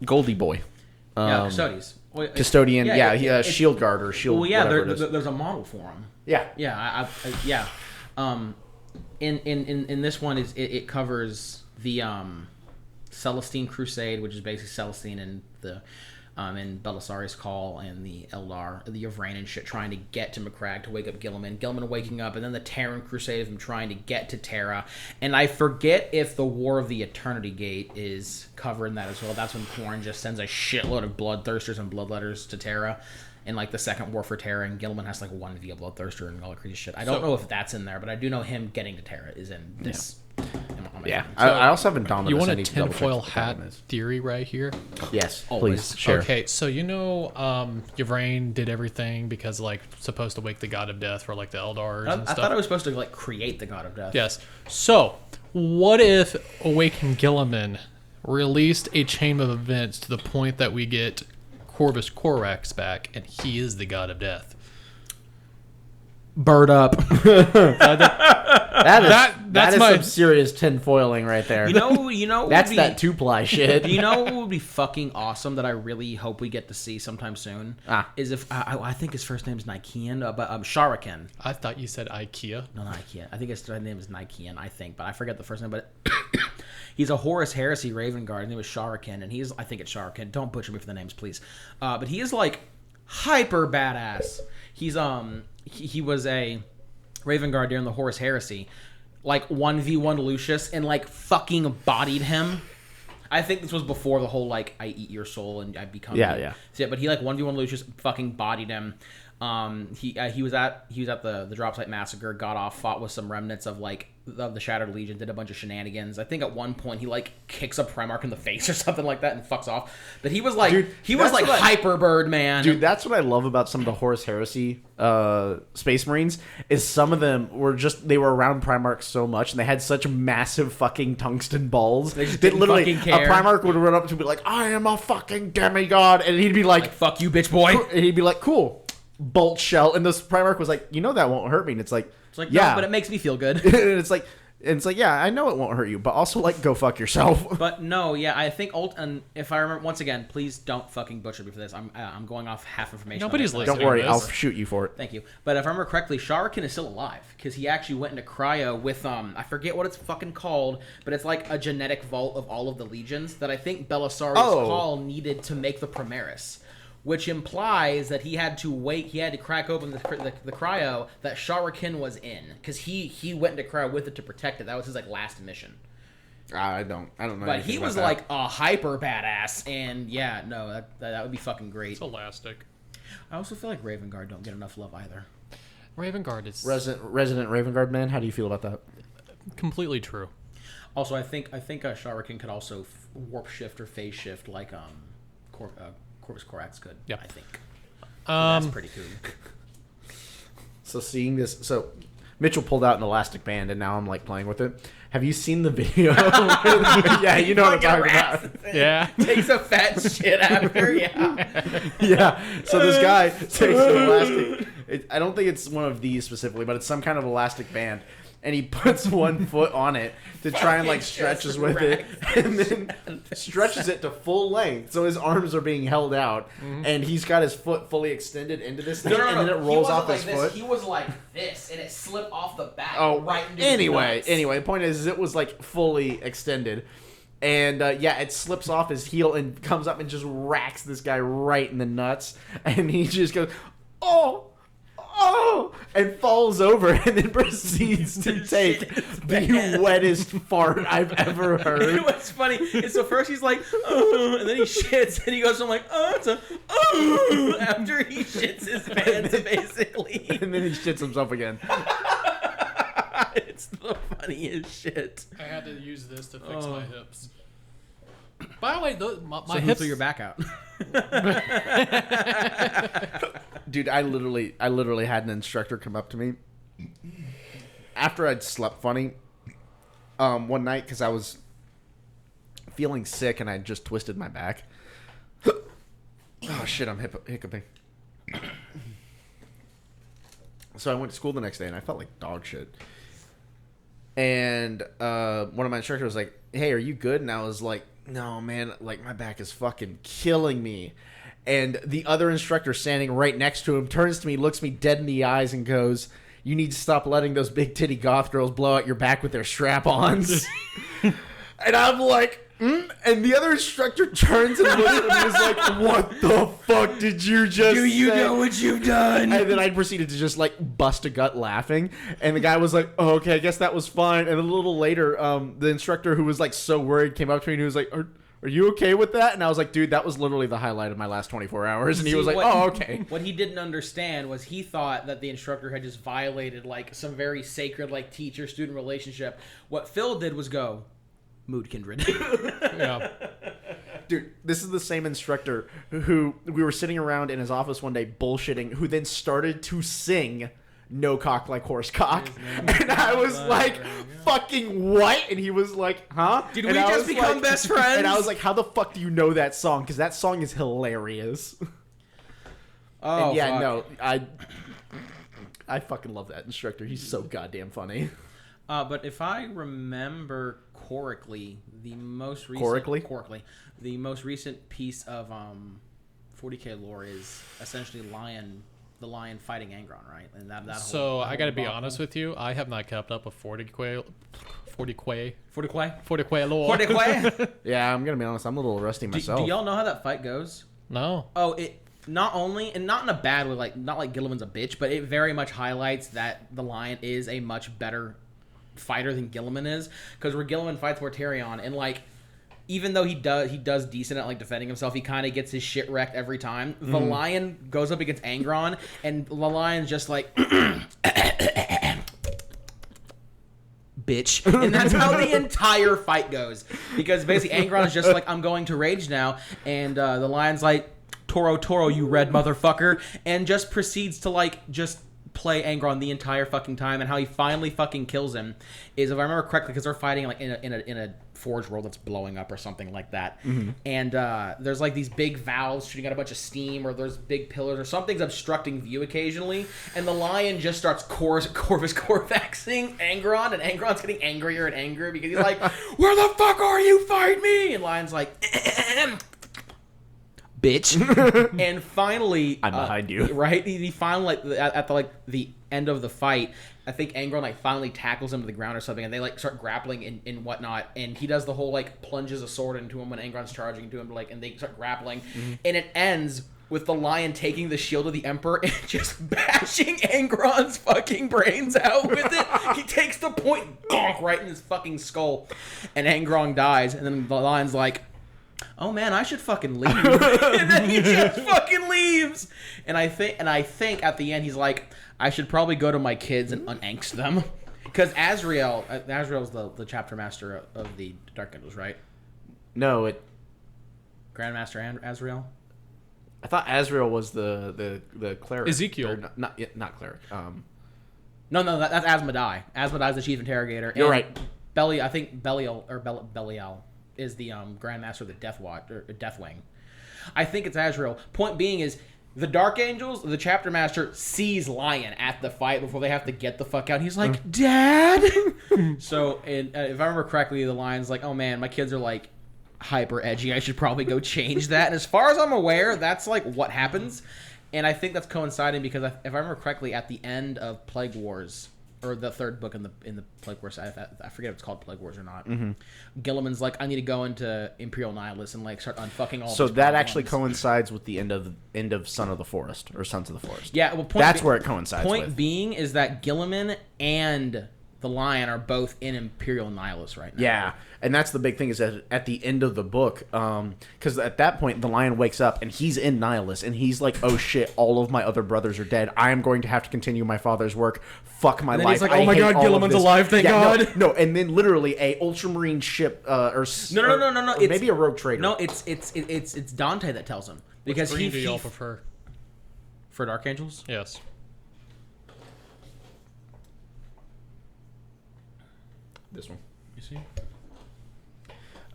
Goldie boy. Yeah, Custodes. Well, Custodian, it's- shield guard or shield. Well, yeah, whatever it is. there's a model for him. Yeah, Yeah, yeah. In this one, it covers the Celestine Crusade, which is basically Celestine and the in Belisarius Cawl and the Eldar, the Yvrain and shit, trying to get to Macragge to wake up Guilliman. Guilliman waking up, and then the Terran Crusade of them trying to get to Terra. And I forget if the War of the Eternity Gate is covering that as well. That's when Khorne just sends a shitload of bloodthirsters and bloodletters to Terra. In like the second war for Terra, and Guilliman has like one via Bloodthirster and all that crazy shit. I don't know if that's in there, but I do know him getting to Terra is in this. Yeah, I also have Indominus. You want a tinfoil hat theory right here? Yes, Always. please share. Okay, so Yvrain did everything because like supposed to wake the God of Death for like the Eldars and I stuff. thought I was supposed to like create the God of Death. Yes. So what if Awakened Guilliman released a chain of events to the point that we get Corvus Corax back, and he is the God of Death? Bird up. That is some serious tinfoiling right there. You know. That's that 2-ply shit. You know what would be fucking awesome that I really hope we get to see sometime soon? Is if I think his first name is Nikean, but Sharakan. I thought you said IKEA. No, not Ikea. I think his name is Nikean, I think, but I forget the first name. But he's a Horus Heresy Raven Guard. His name is Sharakan, and I think it's Sharakan. Don't butcher me for the names, please. But he is like hyper badass. He's he was a Raven Guard during the Horus Heresy, like 1v1 Lucius, and like fucking bodied him. I think this was before the whole like I eat your soul and I become you. So, but he like 1v1 Lucius, fucking bodied him. He was at the drop site massacre, got off, fought with some remnants of like the Shattered Legion, did a bunch of shenanigans. I think at one point he like kicks a Primarch in the face or something like that and fucks off. But he was like, hyper bird, man. Dude, that's what I love about some of the Horus Heresy Space Marines is some of them were they were around Primarchs so much and they had such massive fucking tungsten balls that literally a Primarch would run up to be like, I am a fucking demigod, and he'd be like fuck you, bitch boy. And he'd be like, cool. Bolt shell, and this Primarch was like, that won't hurt me. And it's like yeah, no, but it makes me feel good. And it's like, yeah, I know it won't hurt you, but also like go fuck yourself. But no, yeah, I think and if I remember, once again, please don't fucking butcher me for this. I'm going off half information. Nobody's listening. Don't worry, I'll shoot you for it. Thank you. But if I remember correctly, Sharakan is still alive because he actually went into cryo with I forget what it's fucking called, but it's like a genetic vault of all of the legions that I think Belisarius Cawl needed to make the Primaris. Which implies that he had to crack open the cryo that Sharakan was in, because he went into cryo with it to protect it. That was his like last mission. I don't know. But he was like a hyper badass, and yeah, no, that would be fucking great. It's elastic. I also feel like Raven Guard don't get enough love either. Raven Guard is resident Raven Guard man. How do you feel about that? Completely true. Also, I think Sharakan could also warp shift or phase shift like Corvus Corax could. Yeah, I think. That's pretty cool. So seeing this, Mitchell pulled out an elastic band, and now I'm like playing with it. Have you seen the video? Yeah, you know what I'm talking about. Yeah, takes a fat shit after. Yeah, yeah. So this guy takes an elastic. I don't think it's one of these specifically, but it's some kind of elastic band. And he puts one foot on it to try and like stretches with it, and then stretches it to full length, so his arms are being held out, and he's got his foot fully extended into this thing, and then it rolls off his foot. He was like this, and it slipped off the back. Right into his nuts. Anyway, the point is, it was like fully extended, and it slips off his heel and comes up and just racks this guy right in the nuts, and he just goes, oh, and falls over and then proceeds to take the wettest fart I've ever heard. What's funny is so first he's like, and then he shits and he goes from like, after he shits his pants basically. And then he shits himself again. It's the funniest shit. I had to use this to fix my hips. By the way, my hips threw your back out. Dude, I literally had an instructor come up to me after I'd slept funny one night because I was feeling sick and I just twisted my back. Oh shit, I'm hiccuping. So I went to school the next day and I felt like dog shit. And one of my instructors was like, "Hey, are you good?" And I was like, "No, man, like my back is fucking killing me." And the other instructor standing right next to him turns to me, looks me dead in the eyes, and goes, "You need to stop letting those big titty goth girls blow out your back with their strap-ons." And I'm like, And the other instructor turns and looks at him and is like, what the fuck did you just say? what you've done? And then I proceeded to just like bust a gut laughing. And the guy was like, oh, okay, I guess that was fine. And a little later, the instructor who was like so worried came up to me and he was like, are you okay with that? And I was like, dude, that was literally the highlight of my last 24 hours. And he was like, oh, okay. What he didn't understand was he thought that the instructor had just violated like some very sacred like teacher-student relationship. What Phil did was go, mood kindred. Yeah. Dude, this is the same instructor who we were sitting around in his office one day bullshitting, who then started to sing No Cock Like Horse Cock. And I was like, fucking what? And he was like, huh? Did and we I just was become like, best friends? And I was like, how the fuck do you know that song? Because that song is hilarious. Oh, and yeah, fuck. no, I fucking love that instructor. He's so goddamn funny. But if I remember correctly, the most recent the most recent piece of 40K lore is essentially the lion fighting Angron, right? And that So I got to be debacle. honest with you. I have not kept up with 40K lore. 40K? Yeah, I'm gonna be honest. I'm a little rusty myself. Do y'all know how that fight goes? No. Oh, it not only, and not in a bad way, like not like Gilliman's a bitch, but it very much highlights that the lion is a much better fighter than Gilliman is, because where Gilliman fights Mortarion, and like even though he does decent at like defending himself, he kind of gets his shit wrecked every time. The lion goes up against Angron, and the lion's just like bitch, and that's how the entire fight goes, because basically Angron is just like, I'm going to rage now, and the lion's like, Toro, you red motherfucker, and just proceeds to like just play Angron the entire fucking time. And how he finally fucking kills him is, if I remember correctly, because they're fighting like in a forge world that's blowing up or something like that, and there's like these big valves shooting out a bunch of steam, or there's big pillars or something's obstructing view occasionally, and the lion just starts Corvus Corvaxing Angron, and Angron's getting angrier and angrier because he's like, where the fuck are you? Fight me! And Lion's like, bitch. And finally, I'm behind you. Right? He finally, like, at the end of the fight, I think Angron like finally tackles him to the ground or something, and they like start grappling and whatnot. And he does the whole like plunges a sword into him when Angron's charging to him, like, and they start grappling. And it ends with the lion taking the shield of the Emperor and just bashing Angron's fucking brains out with it. He takes the point, gonk, right in his fucking skull, and Angron dies. And then the lion's like, oh man, I should fucking leave. And then he just fucking leaves. And I think at the end he's like, I should probably go to my kids and unangst them. Because Azrael's the chapter master of the Dark Angels, right? No, Grandmaster Azrael? I thought Azrael was the cleric. Ezekiel. Or not cleric. No, that's Asmodai. Asmodai's the chief interrogator. You're and right. I think Belial is the Grandmaster of the Deathwing. I think it's Azrael. Point being is, the Dark Angels, the chapter master sees Lion at the fight before they have to get the fuck out. He's like, Dad! So, if I remember correctly, the Lion's like, oh man, my kids are like hyper edgy. I should probably go change that. And as far as I'm aware, that's like what happens. And I think that's coinciding because if I remember correctly, at the end of Plague Wars, or the third book in the Plague Wars, I forget if it's called Plague Wars or not. Gilliman's like, I need to go into Imperial Nihilus and like start unfucking all. So of these that problems. actually coincides with the end of Son of the Forest, or Sons of the Forest. Yeah, well, that's where it coincides. Point being is that Gilliman and the Lion are both in Imperial Nihilus right now. Yeah, and that's the big thing, is that at the end of the book, because at that point the Lion wakes up and he's in Nihilus, and he's like, oh shit, all of my other brothers are dead. I am going to have to continue my father's work. Fuck my life. He's like, oh my god, Gilliman's alive, thank god. No, and then literally a ultramarine ship, No. maybe a rogue trader. No, it's Dante that tells him, because Which breed do y'all prefer? For Dark Angels. Yes. This one. You see?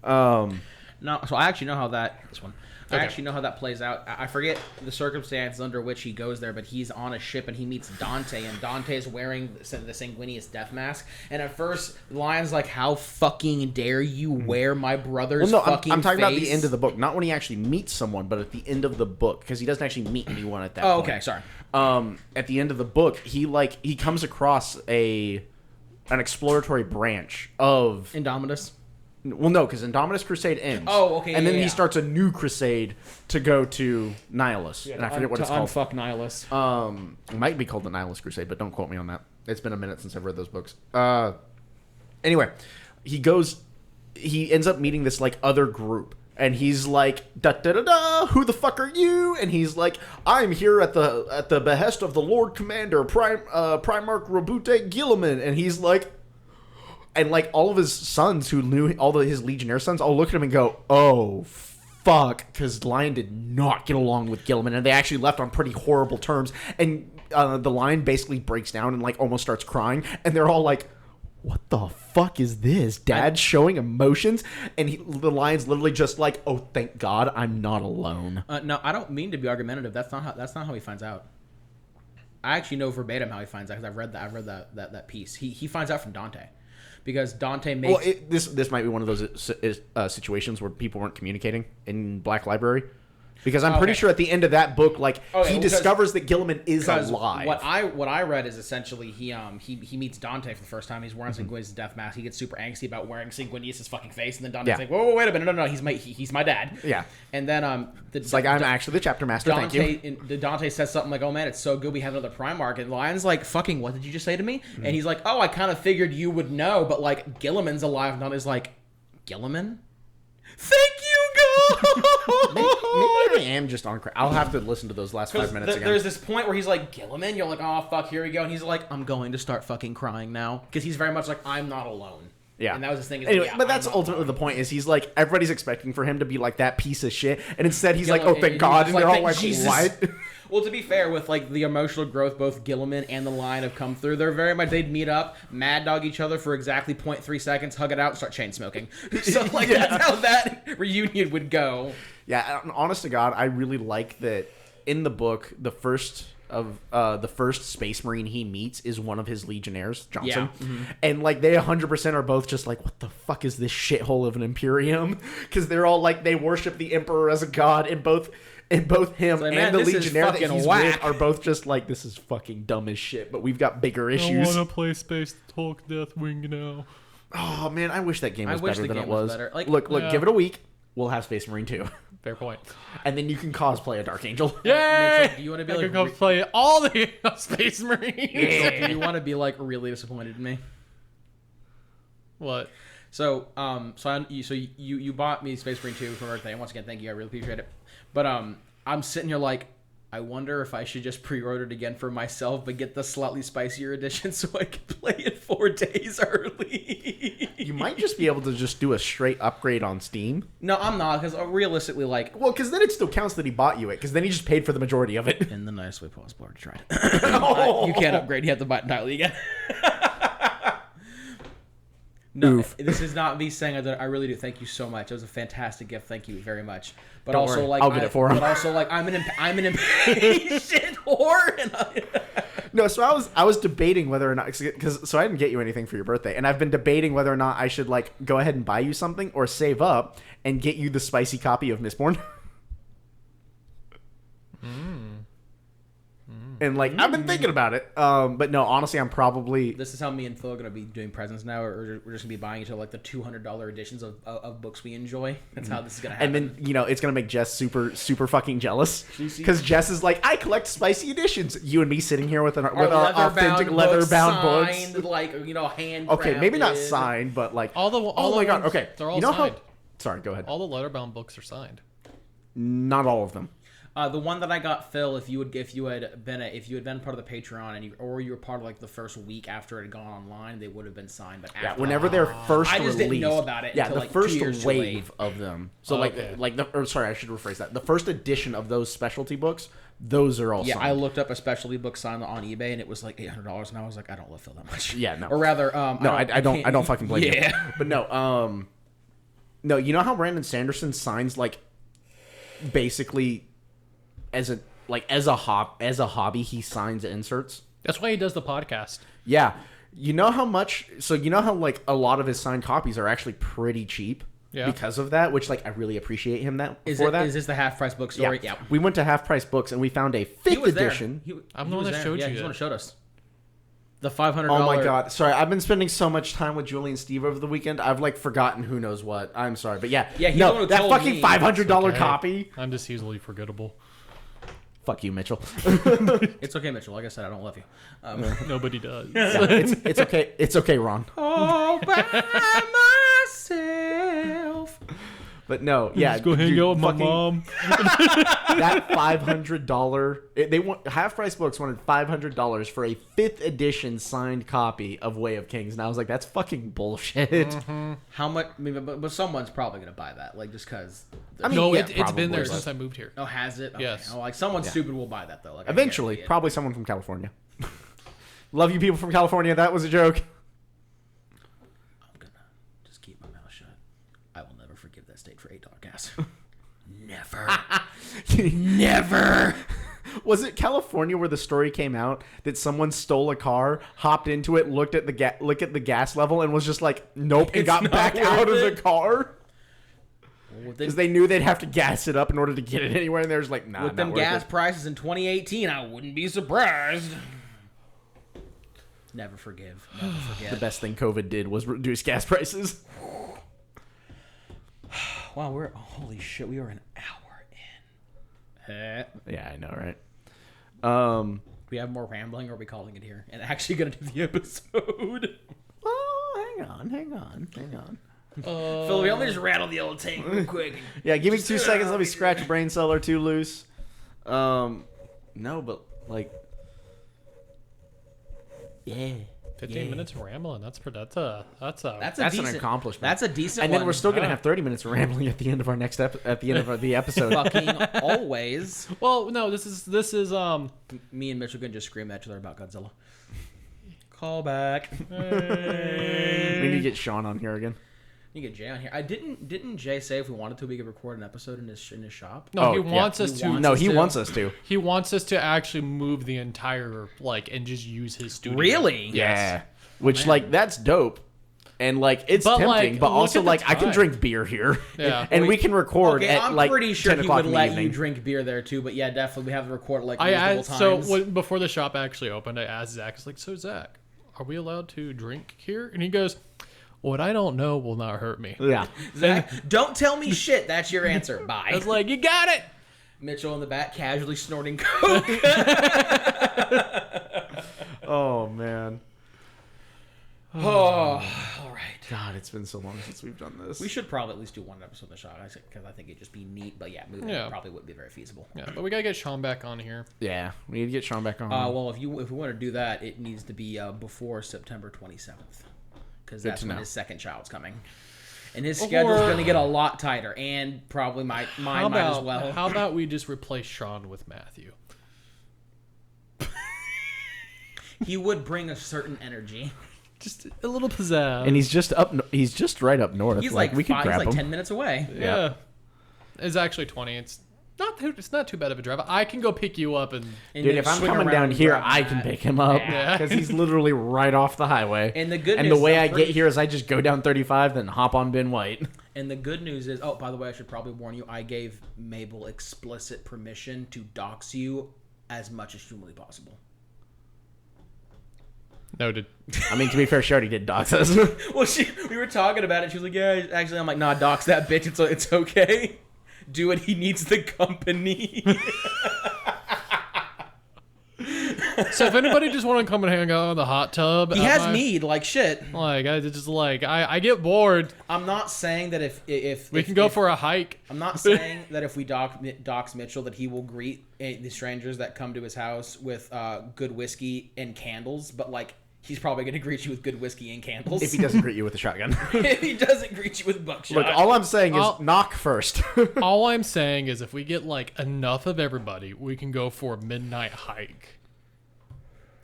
No, so I actually know how this one. I Okay. actually know how that plays out. I forget the circumstances under which he goes there, but he's on a ship and he meets Dante, and Dante is wearing the Sanguinius death mask. And at first, the Lion's like, "How fucking dare you wear my brother's fucking I'm talking face?" about the end of the book, not when he actually meets someone, but at the end of the book, because he doesn't actually meet anyone at that point. okay, sorry. At the end of the book, he comes across an exploratory branch of Indomitus. Well, no, because Indominus Crusade ends. Oh, okay, And then yeah. he starts a new crusade to go to Nihilus, and I forget what it's called. Unfuck Nihilus. It might be called the Nihilus Crusade, but don't quote me on that. It's been a minute since I've read those books. Anyway, he ends up meeting this like other group, and he's like, da da da da, who the fuck are you? And he's like, I'm here at the behest of the Lord Commander Primarch Robute Guilliman, and he's like. And, like, all of his sons who knew, his Legionnaire sons, all look at him and go, oh, fuck. Because Lion did not get along with Guilliman, and they actually left on pretty horrible terms. And the Lion basically breaks down and, like, almost starts crying. And they're all like, what the fuck is this? Dad's showing emotions? And the Lion's literally just like, oh, thank God I'm not alone. No, I don't mean to be argumentative. That's not how he finds out. I actually know verbatim how he finds out because I've read that piece. He finds out from Dante. Because Dante makes... Well, this might be one of those situations where people weren't communicating in Black Library. Because I'm pretty sure at the end of that book, like, he discovers that Guilliman is alive. What I read is essentially he meets Dante for the first time. He's wearing Sanguinius' death mask. He gets super angsty about wearing Sanguinius' fucking face, and then Dante's like, whoa, wait a minute, no, he's my dad. Yeah. And then it's like, I'm actually the chapter master. Thank you. Dante says something like, oh man, it's so good we have another Primarch, and Lion's like, fucking, what did you just say to me? And he's like, oh, I kind of figured you would know, but like Guilliman's alive. And Dante's like, Guilliman? Thank you, God. Maybe I am just on crack. I'll have to listen to those last 5 minutes again. There's this point where he's like, Guilliman? You're like, oh, fuck, here we go. And he's like, I'm going to start fucking crying now. Because he's very much like, I'm not alone. Yeah. And that was his thing. Anyway, but that's ultimately the point, is he's like, everybody's expecting for him to be like that piece of shit. And instead he's like, oh, thank God. And they're all like, what? Well, to be fair, with like the emotional growth both Guilliman and the Lion have come through, they're very much, they'd meet up, mad dog each other for exactly 0.3 seconds, hug it out, and start chain smoking. So like that's how that reunion would go. Yeah, honest to God, I really like that in the book, the first Space Marine he meets is one of his Legionnaires, Johnson. Yeah. Mm-hmm. And like they 100% are both just like, what the fuck is this shithole of an Imperium? Because they're all like, they worship the Emperor as a god, and both him and the Legionnaire that he's with are both just like, this is fucking dumb as shit, but we've got bigger issues. I want to play Space Hulk Deathwing now. Oh man, I wish that game was better than it was. Like, look, give it a week. We'll have Space Marine 2. Fair point. And then you can cosplay a Dark Angel. Yay! Do you want to be I like can cosplay all the Space Marines. Yeah. Do you want to be like really disappointed in me? What? So you bought me Space Marine 2 for my birthday, and once again, thank you. I really appreciate it. But I'm sitting here like, I wonder if I should just pre-order it again for myself, but get the slightly spicier edition so I can play it 4 days early. You might just be able to just do a straight upgrade on Steam. No, I'm not, because realistically, like... Well, because then it still counts that he bought you it, because then he just paid for the majority of it. In the nice way possible, I tried it. You can't upgrade, you have to buy it entirely again. No, Oof. This is not me saying I really do. Thank you so much. It was a fantastic gift. Thank you very much. But Don't also, worry. like, I'll get it for him. But also, like, I'm an impatient whore. And No, so I was debating whether or not, because I didn't get you anything for your birthday, and I've been debating whether or not I should like go ahead and buy you something or save up and get you the spicy copy of Mistborn. And like I've been thinking about it, but no, honestly, I'm probably. This is how me and Phil are gonna be doing presents now, or we're just gonna be buying each other like the $200 editions of books we enjoy. That's how this is gonna happen. And then it's gonna make Jess super fucking jealous, because Jess is like, I collect spicy editions. You and me sitting here with our authentic leather-bound books, signed, like hand. Okay, maybe not signed, but like all my God, okay, they're all signed. Sorry, go ahead. All the letterbound books are signed. Not all of them. The one that I got, Phil, if you had been part of the Patreon and you were part of like the first week after it had gone online, they would have been signed. But after whenever they're first I just released, didn't know about it. Yeah, until, the like, first 2 years wave of them. So I should rephrase that. The first edition of those specialty books, those are all signed. I looked up a specialty book signed on eBay and it was like $800, and I was like, I don't love Phil that much. Yeah, no. Or rather, I don't fucking blame you. Yeah. But no, you know how Brandon Sanderson signs like basically as a hobby he signs inserts. That's why he does the podcast. Yeah. You know how like a lot of his signed copies are actually pretty cheap because of that, which like I really appreciate him Is this the Half Price Bookstore? Yeah. We went to Half Price Books and we found a 5th edition. I'm the one that showed you. He's the one who showed us. The $500. Oh my god! Sorry, I've been spending so much time with Julie and Steve over the weekend. I've like forgotten who knows what. I'm sorry, but yeah, Yeah, he's the one who that told fucking me. $500 Okay. copy. I'm just easily forgettable. Fuck you, Mitchell. It's okay, Mitchell. Like I said, I don't love you. Nobody does. It's okay. It's okay, Ron. All by myself. But no, yeah. Just go hang dude, out with my fucking- mom. That $500. They want Half Price Books wanted $500 for a 5th edition signed copy of Way of Kings, and I was like, that's fucking bullshit. How much? I mean, but someone's probably gonna buy that, like just because. I mean, No, yeah, it's been probably, there but- since I moved here. Oh, has it? Okay. Yes. Oh, like someone stupid will buy that though. Like I Eventually, guarantee it. probably someone from California. Love you, people from California. That was a joke. I'm gonna just keep my mouth shut. I will never forgive that state for $8 gas. Never. Never. Was it California where the story came out that someone stole a car, hopped into it, looked at the gas level, and was just like, nope, and It's got not back worth out of it. the car With because they knew they'd have to gas it up in order to get it anywhere, and there's like, nah, with not them worth gas it. prices in 2018, I wouldn't be surprised. Never forgive. Never forget. The best thing COVID did was reduce gas prices. Wow, holy shit, we are an hour in. Yeah, I know, right? We have more rambling, or are we calling it here? And actually gonna do the episode. Oh, hang on. Phil, we only just rattle the old tank real quick. Yeah, give me 2 seconds. Let me scratch a brain cell or two loose. No, but like, yeah. 15 minutes of rambling. That's a That's an decent, accomplishment. That's a decent And one. then we're still gonna have 30 minutes of rambling at the end of our next at the end of the episode. fucking always. well. No, this is Me and Mitchell can just scream at each other about Godzilla. Call back. We need to get Sean on here again. You get Jay on here. Didn't Jay say if we wanted to, we could record an episode in his shop? no. Oh, He yeah. wants us He to. wants No, us he to. wants us to. He wants us to actually move the entire and just use his studio. Really? Yeah. Which man. like that's dope. And like it's But, tempting, like, but look also at the like I can time. drink beer here. Yeah. And we can record Okay, at I'm like pretty sure 10 he o'clock would in the let evening. you drink beer there too. But yeah, definitely we have to record like I multiple asked, times. before the shop actually opened, I asked Zach. I was like, "So Zach, are we allowed to drink here?" And he goes, "What I don't know will not hurt me." Yeah. Zach, don't tell me shit. That's your answer. Bye. I was like, "You got it." Mitchell in the back, casually snorting coke. Oh man. Oh, all right. God, it's been so long since we've done this. We should probably at least do one episode of the shot, because I think it'd just be neat. But yeah, moving Yeah. probably wouldn't be very feasible. Yeah, but we gotta get Sean back on here. Yeah, we need to get Sean back on. Well, if we want to do that, it needs to be before September 27th, because that's to when know. his second child's coming, and his schedule's going to get a lot tighter, and probably mine might as well. How about we just replace Sean with Matthew? He would bring a certain energy. Just a little pizzazz. and he's just right up north. He's like we could he's grab like him. 10 minutes away. yeah. It's actually 20. It's not too bad of a drive. I can go pick you up and And Dude, then if I'm swing coming around down and here, grab I that. can pick him up Yeah. because he's literally right off the highway. And the good and news the way is I I'm pretty- get here is I just go down 35, then hop on Ben White. And the good news is, oh, by the way, I should probably warn you, I gave Mabel explicit permission to dox you as much as humanly possible. noted. I mean, to be fair, she already did dox us. Well, we were talking about it. She was like, yeah, actually, I'm like, nah, dox that bitch. It's okay. Do it. He needs the company. So if anybody just want to come and hang out in the hot tub, He has need like shit. Like I get bored. I'm not saying that if We can go for a hike. I'm not saying that if we dox Mitchell that he will greet the strangers that come to his house with good whiskey and candles, but like he's probably going to greet you with good whiskey and candles. if he doesn't greet you with a shotgun. If he doesn't greet you with buckshot. Look, all I'm saying is I'll- knock first. All I'm saying is if we get like enough of everybody, we can go for a midnight hike.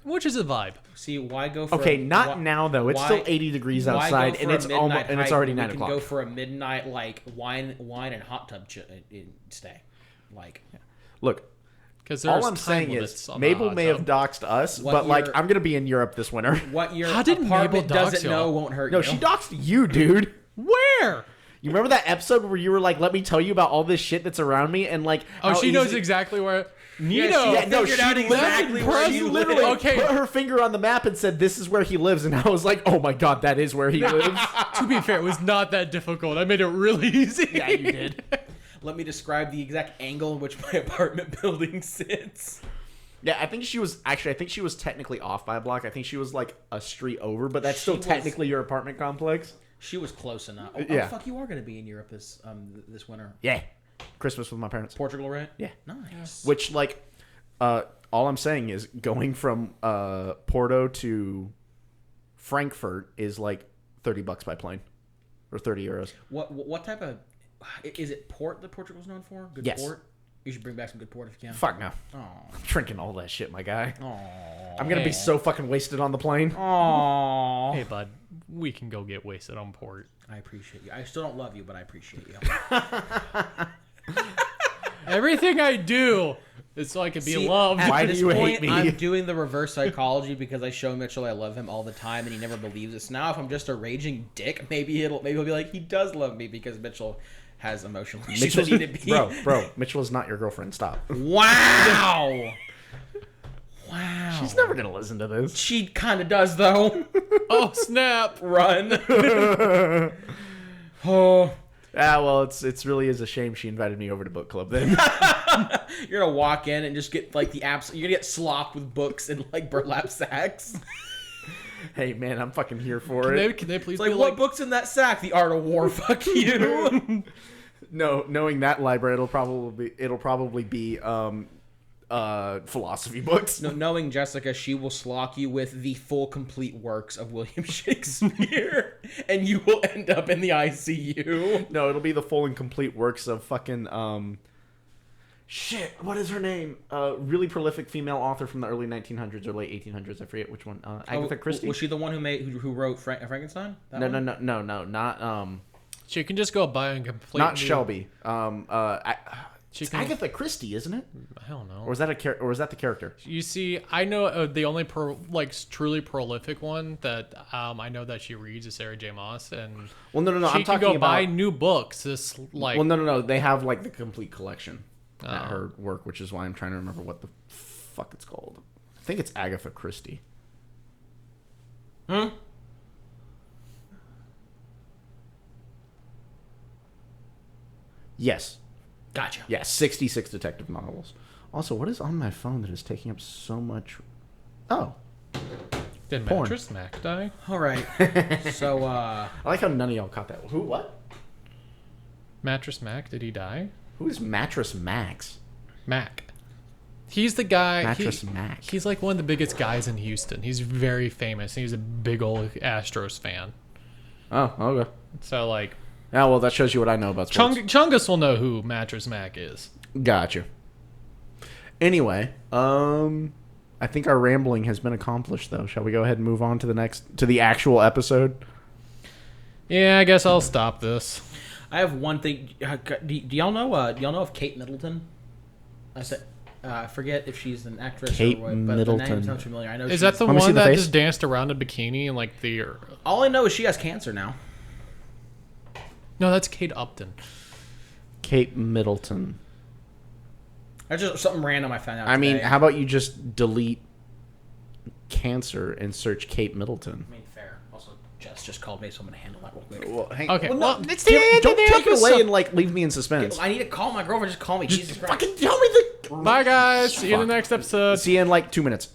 Which is a vibe. See, why go for Okay, not now though. It's still 80 degrees why go outside, for and a it's almost midnight and it's hike already when 9 we o'clock. can go for a midnight like wine and hot tub stay. Like Look, Because there's all I'm time saying limits is on the Mabel hot may tub. have doxed us, What but like year- I'm gonna be in Europe this winter. what your How did apartment Mabel dox doesn't y'all? know won't hurt No, you. she doxed you, dude. Where? You remember that episode where you were like, "Let me tell you about all this shit that's around me," and like, Oh, how she knows easy- exactly where. Neato. Yeah, no, figured out she exactly where she you literally live. Okay. put her finger on the map and said, "This is where he lives," and I was like, "Oh my god, that is where he lives." To be fair, it was not that difficult. I made it really easy. Yeah, you did. Let me describe the exact angle in which my apartment building sits. Yeah, I think she was technically off by a block. I think she was like a street over, but that's still was- technically your apartment complex. She was close enough. Oh, Yeah. fuck, you are going to be in Europe this winter. Yeah, Christmas with my parents. Portugal, right? Yeah. Nice. Which like, all I'm saying is going from Porto to Frankfurt is like $30 by plane, or 30 euros. What type of... Is it port that Portugal's known for? Good Yes. port? You should bring back some good port if you can. Fuck no. Aw. I'm drinking all that shit, my guy. Aw. I'm gonna be so fucking wasted on the plane. Aw. Hey, bud, we can go get wasted on port. I appreciate you. I still don't love you, but I appreciate you. Everything I do is so I can be See, loved. at Why this do you hate point, me? I'm doing the reverse psychology because I show Mitchell I love him all the time, and he never believes it. So now, if I'm just a raging dick, maybe he'll be like, he does love me because Mitchell has emotional issues that need to be. bro, Mitchell is not your girlfriend. Stop. Wow. Wow. She's never gonna listen to this. She kind of does though. Oh, snap. Run. Oh. Ah, well, it's really is a shame she invited me over to book club then. You're gonna walk in and just get like the apps. You're gonna get slopped with books and like burlap sacks. Hey man, I'm fucking here for it. Can they please It's like, be what like, book's in that sack? The Art of War. Fuck you. No, knowing that library, it'll probably be philosophy books. No, knowing Jessica, she will slock you with the full, complete works of William Shakespeare, and you will end up in the ICU. No, it'll be the full and complete works of fucking shit. What is her name? Really prolific female author from the early 1900s or late 1800s. I forget which one. Agatha Christie. Was she the one who wrote Frankenstein? That one? No, not she can just go buy and complete. not Shelby. She It's can, Agatha Christie, isn't it? I don't know. Or was that the character? You see, I know the only truly prolific one that I know that she reads is Sarah J. Maas, and Well, no. she I'm can talking go buy about. new books. This like Well, no. They have like the complete collection at Oh. her work, which is why I'm trying to remember what the fuck it's called. I think it's Agatha Christie. Hmm? Yes. Gotcha. Yes, 66 detective novels. Also, what is on my phone that is taking up so much? Oh, did porn. Mattress Mac die? All right. So, I like how none of y'all caught that. Who? What? Mattress Mac, did he die? Who is Mattress Max? Mac. He's the guy. Mattress Mac. He's like one of the biggest guys in Houston. He's very famous. And he's a big old Astros fan. Oh, okay. So like, Yeah, well, that shows you what I know about sports. Chungus will know who Mattress Mac is. Gotcha. Anyway, I think our rambling has been accomplished, though. Shall we go ahead and move on to the actual episode? Yeah, I guess I'll stop this. I have one thing. Do y'all know? Do y'all know of Kate Middleton? I forget if she's an actress Kate or what, but the Middleton. name sounds familiar. I know. Is that the Let me see one the that face. just danced around in bikini and like the? All I know is she has cancer now. No, that's Kate Upton. Kate Middleton. That's just something random I found out. I mean, today. how about you just delete cancer and search Kate Middleton? I mean, fair. Also, Jess just called me, so I'm gonna handle that real quick. Well, hang, Okay, well, well, no, it's the end don't of the take it away episode. and like leave me in suspense. I need to call my girlfriend. Just call me. Jesus Christ. Fucking tell me the. Bye, guys. See you in the Fuck. next episode. See you in like 2 minutes.